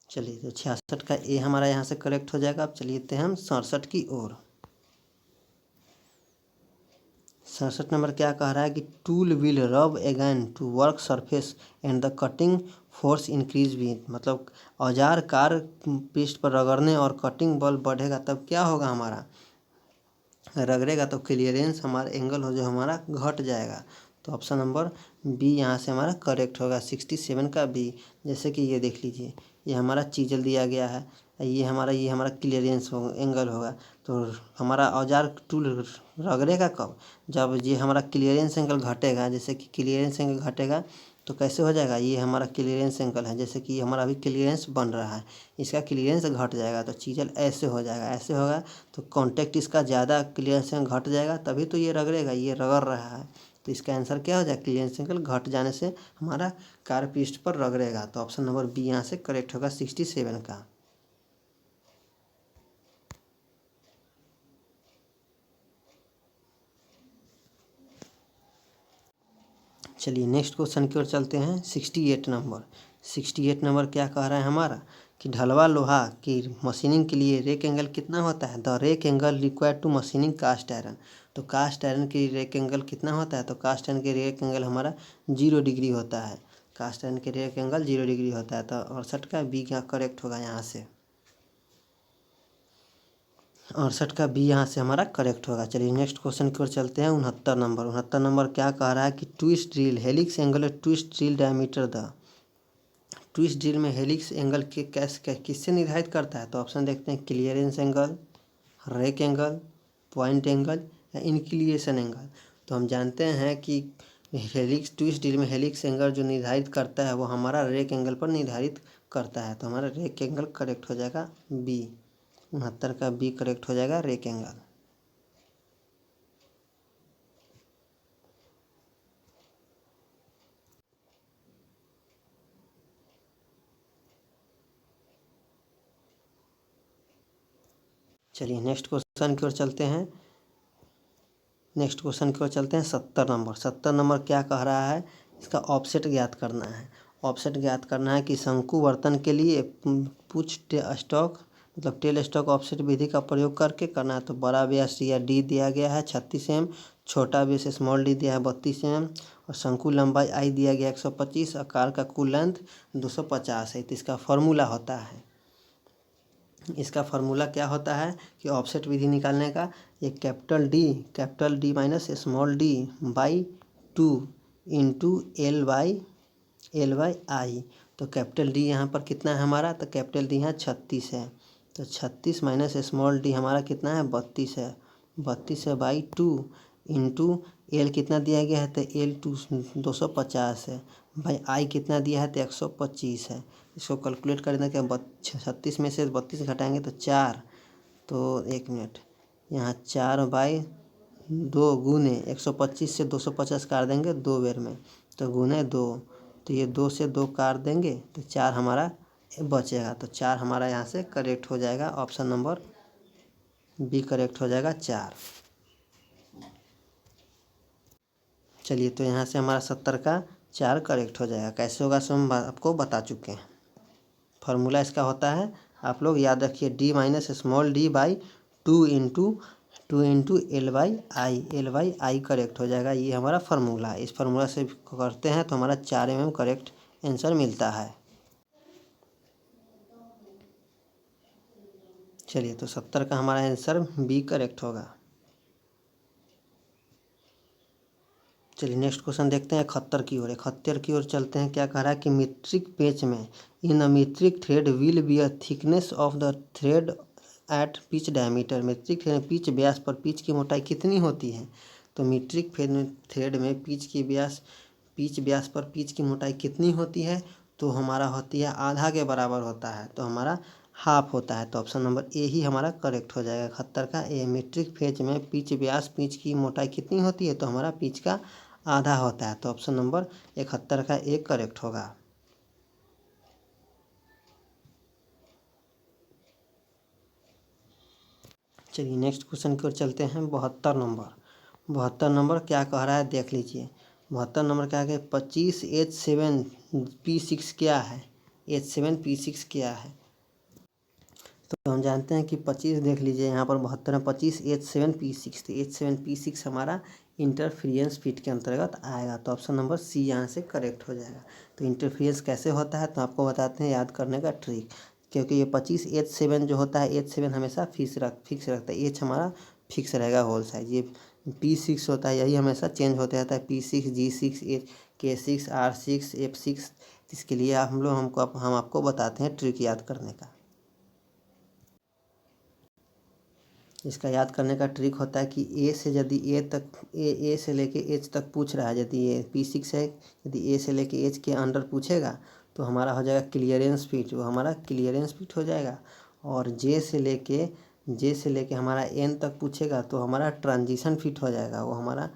चलिए तो 66 का ए हमारा यहाँ से करेक्ट हो जाएगा। अब चलिए हम 67 की ओर। 67 नंबर क्या कह रहा है कि tool will rub again to work surface and the cutting force increase भी, मतलब औजार कार पृष्ठ पर रगड़ने और कटिंग बल बढ़ेगा तब क्या होगा, हमारा रगड़ेगा तो क्लियरेंस हमारा एंगल हो जो हमारा घट जाएगा। तो ऑप्शन नंबर बी यहाँ से हमारा करेक्ट होगा 67 का बी। जैसे कि ये देख लीजिए, ये हमारा चीजल दिया गया है, ये हमारा क्लियरेंस एंगल होगा। तो हमारा औजार टूल रगड़ेगा कब, जब ये हमारा क्लियरेंस एंगल घटेगा। जैसे कि क्लियरेंस एंगल घटेगा तो कैसे हो जाएगा, ये हमारा क्लियरेंस एंगल है, जैसे कि हमारा अभी क्लियरेंस बन रहा है, इसका क्लियरेंस घट जाएगा तो चीजल ऐसे हो जाएगा, ऐसे होगा तो कांटेक्ट इसका ज़्यादा क्लियरेंस एंगल घट जाएगा, तभी तो ये रगड़ेगा, ये रगड़ रहा है। तो इसका आंसर क्या हो जाएगा, क्लियरेंस एंगल घट जाने से हमारा कार पृष्ठ पर रगड़ेगा। तो ऑप्शन नंबर बी यहाँ से करेक्ट होगा 67 का। चलिए नेक्स्ट क्वेश्चन की ओर चलते हैं 68 नंबर। 68 नंबर क्या कह रहा है हमारा कि ढलवा लोहा की मशीनिंग के लिए रेक एंगल कितना होता है, the rake angle required to machining cast iron. तो कास्ट आयरन की रेक एंगल कितना होता है, तो कास्ट आयरन के रेक एंगल हमारा 0 डिग्री होता है, कास्ट आयरन के रेक एंगल 0 डिग्री होता है। तो 68 का बी क्या करेक्ट होगा यहाँ से, 68 का बी यहाँ से हमारा करेक्ट होगा। चलिए नेक्स्ट क्वेश्चन की ओर चलते हैं 69 नंबर। 69 नंबर क्या कह रहा है कि twist drill helix angle twist drill diameter the. Twist drill में हेलिक्स एंगल के किससे निर्धारित करता है। तो ऑप्शन देखते हैं, clearance angle, rake angle, point angle या इंक्लिनेशन एंगल। तो हम जानते हैं कि हेलिक्स ट्विस्ट ड्रिल में हेलिक्स एंगल जो निर्धारित करता है वो हमारा रेक एंगल पर निर्धारित करता है। तो हमारा रेक एंगल करेक्ट हो जाएगा बी, 69 का बी करेक्ट हो जाएगा रेक एंगल। चलिए नेक्स्ट क्वेश्चन की ओर चलते हैं। 70 नंबर। 70 नंबर क्या कह रहा है, इसका ऑफसेट ज्ञात करना है। ऑफसेट ज्ञात करना है कि शंकु बर्तन के लिए पुच स्टॉक मतलब टेल स्टॉक ऑफसेट विधि का प्रयोग करके करना है। तो बड़ा व्यास या डी दिया गया है 36 mm, छोटा व्यास स्मॉल डी दिया है 32 mm, और शंकु लंबाई आई दिया गया 125, आकार का कुल लेंथ 250 है। तो इसका फॉर्मूला होता है इसका फार्मूला क्या होता है कि ऑफसेट विधि निकालने का, ये capital D minus small D by 2 into L by I. तो कैपिटल डी यहाँ पर कितना है हमारा, तो कैपिटल डी यहाँ 36 है, तो 36 माइनस स्मॉल डी हमारा कितना है 32 है, 32 है बाई 2 इंटू एल कितना दिया गया है, तो एल 250 है, भाई आई कितना दिया है तो 125 है। इसको कैलकुलेट करने के बाद 36 में से 32 घटाएंगे तो 4, तो 1 मिनट, यहाँ 4 बाई 2 गुने 125 से 250 काट देंगे 2 बेर में, तो गुने 2, तो ये 2 से 2 काट देंगे तो 4 हमारा बचेगा, तो 4 हमारा यहाँ से करेक्ट हो जाएगा, ऑप्शन नंबर बी करेक्ट हो जाएगा 4। चलिए, तो यहाँ से हमारा 70 का 4 करेक्ट हो जाएगा। कैसे होगा सो हम आपको बता चुके हैं। फार्मूला इसका होता है, आप लोग याद रखिए, D minus small D by 2 into L by I correct हो जाएगा। ये हमारा फार्मूला है, इस फार्मूला से करते हैं तो हमारा 4 करेक्ट आंसर मिलता है। चलिए, तो 70 का हमारा आंसर बी करेक्ट होगा। चलिए, नेक्स्ट क्वेश्चन देखते हैं 71 की ओर। 71 की ओर चलते हैं। क्या कह रहा है कि मीट्रिक पेज में in a metric thread will be a thickness of the thread at pitch diameter. Metric thread में पिच व्यास पर पिच की मोटाई कितनी होती है। तो मीट्रिक थ्रेड में पिच व्यास पर पिच की मोटाई कितनी होती है, तो हमारा होती है आधा के बराबर होता है, तो हमारा हाफ होता है। तो ऑप्शन नंबर ए ही हमारा करेक्ट हो जाएगा। 71 का ए, मीट्रिक पेज में पिच की मोटाई कितनी होती है, तो हमारा पिच का आधा होता है, तो ऑप्शन नंबर 71 का ए करेक्ट होगा। चलिए, नेक्स्ट क्वेश्चन की ओर चलते हैं। 72 नंबर क्या कह रहा है देख लीजिए। 72 नंबर क्या है, 25H7P6 क्या है, H7P6 क्या है। तो हम जानते हैं कि 25 देख लीजिए यहाँ पर 72 में 25H7P6, तो H7P6 हमारा इंटरफेरेंस फिट के अंतर्गत आएगा, तो ऑप्शन नंबर सी यहाँ से करेक्ट हो जाएगा। तो इंटरफेरेंस कैसे होता है, तो आपको बताते हैं याद करने का ट्रिक। क्योंकि ये 25H7 जो होता है, H7 हमेशा फिक्स रखता है, H हमारा फिक्स रहेगा होल साइज। ये P6 होता है, यही हमेशा चेंज होते रहता है, P6 G6 K6 R6 F6। इसके लिए हम आपको बताते हैं ट्रिक याद करने का। इसका याद करने का ट्रिक होता है कि ए से यदि ए से लेके एच तक पूछ रहा है, यदि ये P6 है, यदि ए से लेके एच के अंडर पूछेगा तो हमारा हो जाएगा क्लियरेंस फिट, वो हमारा क्लियरेंस फिट हो जाएगा। और जे से लेके हमारा एन तक पूछेगा तो हमारा ट्रांजिशन फिट हो जाएगा, वो हमारा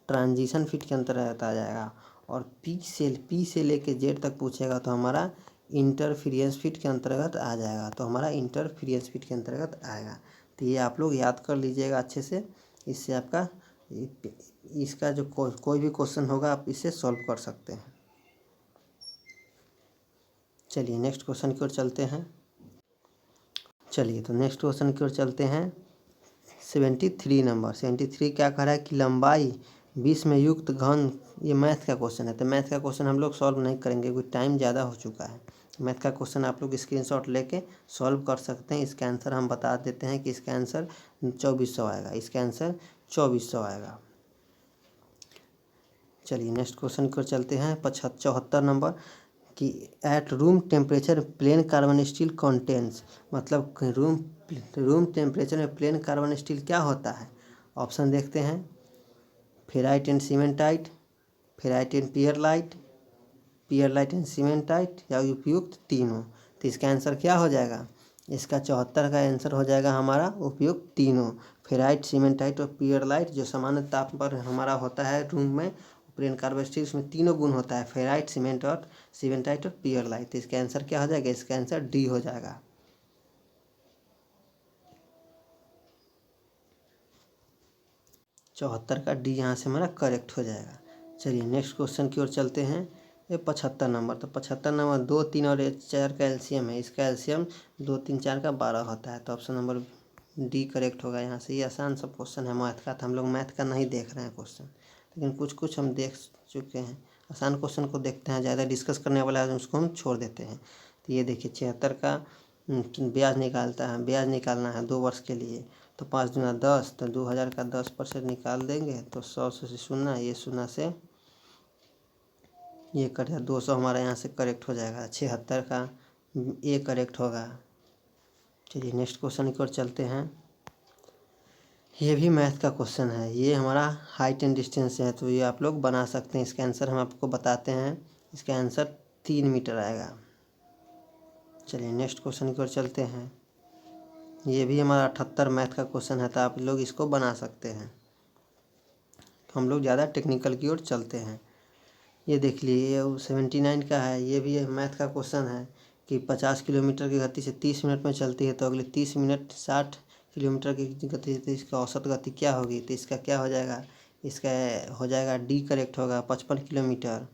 ट्रांजिशन फिट के अंतर्गत आ जाएगा। और पी से लेके जेड तक पूछेगा तो हमारा इंटरफेरेंस फिट के अंतर्गत आ जाएगा, तो हमारा इंटरफेरेंस फिट के अंतर्गत आएगा। तो ये आप लोग याद कर लीजिएगा अच्छे से, इससे आपका इसका जो कोई भी क्वेश्चन होगा आप इसे सॉल्व कर सकते हैं। चलिए, नेक्स्ट क्वेश्चन की ओर चलते हैं। चलिए, तो नेक्स्ट क्वेश्चन की ओर चलते हैं। 73 नंबर 73 क्या कह रहा है कि लंबाई 20 में युक्त घन, ये मैथ का क्वेश्चन है। तो मैथ का क्वेश्चन हम लोग सॉल्व नहीं करेंगे क्योंकि टाइम ज़्यादा हो चुका है। मैथ का क्वेश्चन आप लोग स्क्रीनशॉट लेके सॉल्व कर सकते हैं। इसका आंसर हम बता देते हैं कि इसका आंसर 2400 आएगा, इसका आंसर 2400 आएगा। चलिए, नेक्स्ट क्वेश्चन की ओर चलते हैं। 74 नंबर कि at room temperature plane carbon steel contains, मतलब रूम टेम्परेचर में प्लेन कार्बन स्टील क्या होता है। ऑप्शन देखते हैं, ferrite and cementite, ferrite and पियरलाइट and cementite, या उपयुक्त तीनों। तो इसका आंसर क्या हो जाएगा, इसका 74 का आंसर हो जाएगा हमारा उपयुक्त तीनों। फेराइट, सीमेंटाइट और पियरलाइट जो सामान्य ताप पर हमारा होता है रूम में प्लेन कार्बन स्टील, उसमें तीनों गुण होता है, फेराइट, सीमेंटाइट और पियरलाइट। तो इसका आंसर क्या हो जाएगा, इसका आंसर डी हो जाएगा। चौहत्तर का डी यहाँ से हमारा करेक्ट हो जाएगा। चलिए, नेक्स्ट क्वेश्चन की ओर चलते हैं। ये 75 नंबर, तो 75 नंबर 2, 3 और 4 का एलसीएम है। इसका एलसीएम 2, 3, 4 का 12 होता है, तो ऑप्शन नंबर डी करेक्ट होगा यहाँ से। ये आसान सब क्वेश्चन है मैथ का, तो हम लोग मैथ का नहीं देख रहे हैं क्वेश्चन, लेकिन कुछ हम देख चुके हैं। आसान क्वेश्चन को देखते हैं, ज़्यादा डिस्कस करने वाला है उसको हम छोड़ देते हैं। तो ये देखिए 76 का ब्याज निकालता है, ब्याज निकालना है 2 वर्ष के लिए, तो 5 दूना 10, तो 2000 का 10% निकाल देंगे तो 100 से शून्य, ये शून्य से ये कट जाए, 200 हमारा यहाँ से करेक्ट हो जाएगा, 76 का ये करेक्ट होगा। चलिए नेक्स्ट क्वेश्चन की ओर चलते हैं। ये भी मैथ का क्वेश्चन है, ये हमारा हाइट एंड डिस्टेंस है, तो ये आप लोग बना सकते हैं। इसका आंसर हम आपको बताते हैं, इसका आंसर 3 मीटर आएगा। चलिए नेक्स्ट क्वेश्चन की ओर चलते हैं। ये भी हमारा 78 मैथ का क्वेश्चन है, तो आप लोग इसको बना सकते हैं। हम लोग ज़्यादा टेक्निकल की ओर चलते हैं। ये देख लीजिए, ये 79 का है, ये भी मैथ का क्वेश्चन है कि 50 किलोमीटर की गति से 30 मिनट में चलती है, तो अगले 30 मिनट 60 किलोमीटर की गति से इसका औसत गति क्या होगी, तो इसका क्या हो जाएगा, इसका हो जाएगा डी करेक्ट होगा 55 किलोमीटर।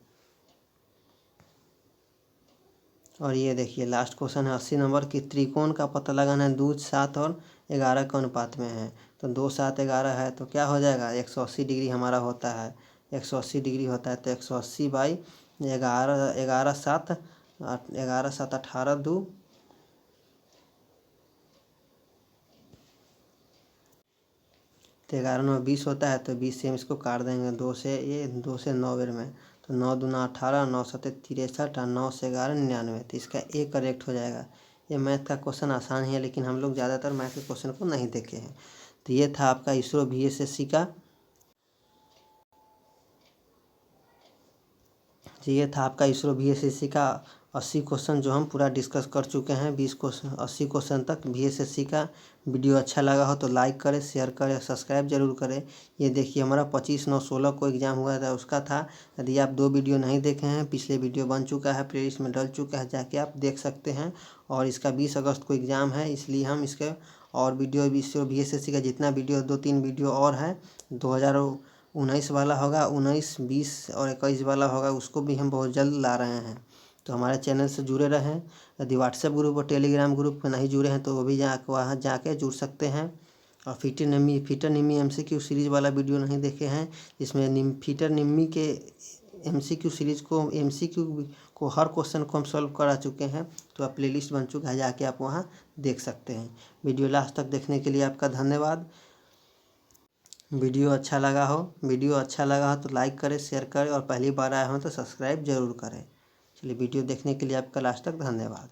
और ये देखिए लास्ट क्वेश्चन है 80 नंबर की, त्रिकोण का पता लगाना है 2, 7 और 11 के अनुपात में है, तो 2, 7, 11 है, तो क्या हो जाएगा 180 डिग्री हमारा होता है, 180 डिग्री होता है, तो 180 बाई 11, 11, 7, 11, 7, 18, 2, तो 11, 9, 20 होता है, तो 20 से हम इसको काट देंगे 2 से, ये 2 से 9 बेर में, तो 9 दूना 18, 9 7 63 और 9 से 11 99, तो इसका ए करेक्ट हो जाएगा। ये मैथ का क्वेश्चन आसान है, लेकिन हम लोग ज़्यादातर मैथ के क्वेश्चन को नहीं देखे हैं। तो ये था आपका इसरो VSSC का, तो ये था आपका इसरो VSSC का 80 क्वेश्चन जो हम पूरा डिस्कस कर चुके हैं। 20 क्वेश्चन 80 क्वेश्चन तक VSSC का। वीडियो अच्छा लगा हो तो लाइक करें, शेयर करें, सब्सक्राइब जरूर करें। ये देखिए हमारा 25/9/16 को एग्ज़ाम हुआ था, उसका था। यदि आप 2 वीडियो नहीं देखे हैं, पिछले वीडियो बन चुका है, प्लेलिस्ट में डल चुका है, जाके आप देख सकते हैं। और इसका 20 अगस्त को एग्ज़ाम है, इसलिए हम इसके और वीडियो VSSC का जितना वीडियो 2-3 वीडियो और है, 2019 वाला होगा, 19, 20 और 21 वाला होगा, उसको भी हम बहुत जल्द ला रहे हैं। तो हमारे चैनल से जुड़े रहें। यदि व्हाट्सएप ग्रुप और टेलीग्राम ग्रुप में नहीं जुड़े हैं तो वो भी वहाँ जाके जुड़ सकते हैं। और फीटर निम्मी MCQ सीरीज़ वाला वीडियो नहीं देखे हैं, इसमें फीटर निम्मी के MCQ सीरीज़ को MCQ को हर क्वेश्चन को हम सॉल्व करा चुके हैं, तो आप प्लेलिस्ट बन चुका है, जाके आप वहाँ देख सकते हैं। वीडियो लास्ट तक देखने के लिए आपका धन्यवाद। वीडियो अच्छा लगा हो तो लाइक करें, शेयर करें, और पहली बार आए हो तो सब्सक्राइब जरूर करें। चलिए वीडियो देखने के लिए आपका लास्ट तक धन्यवाद।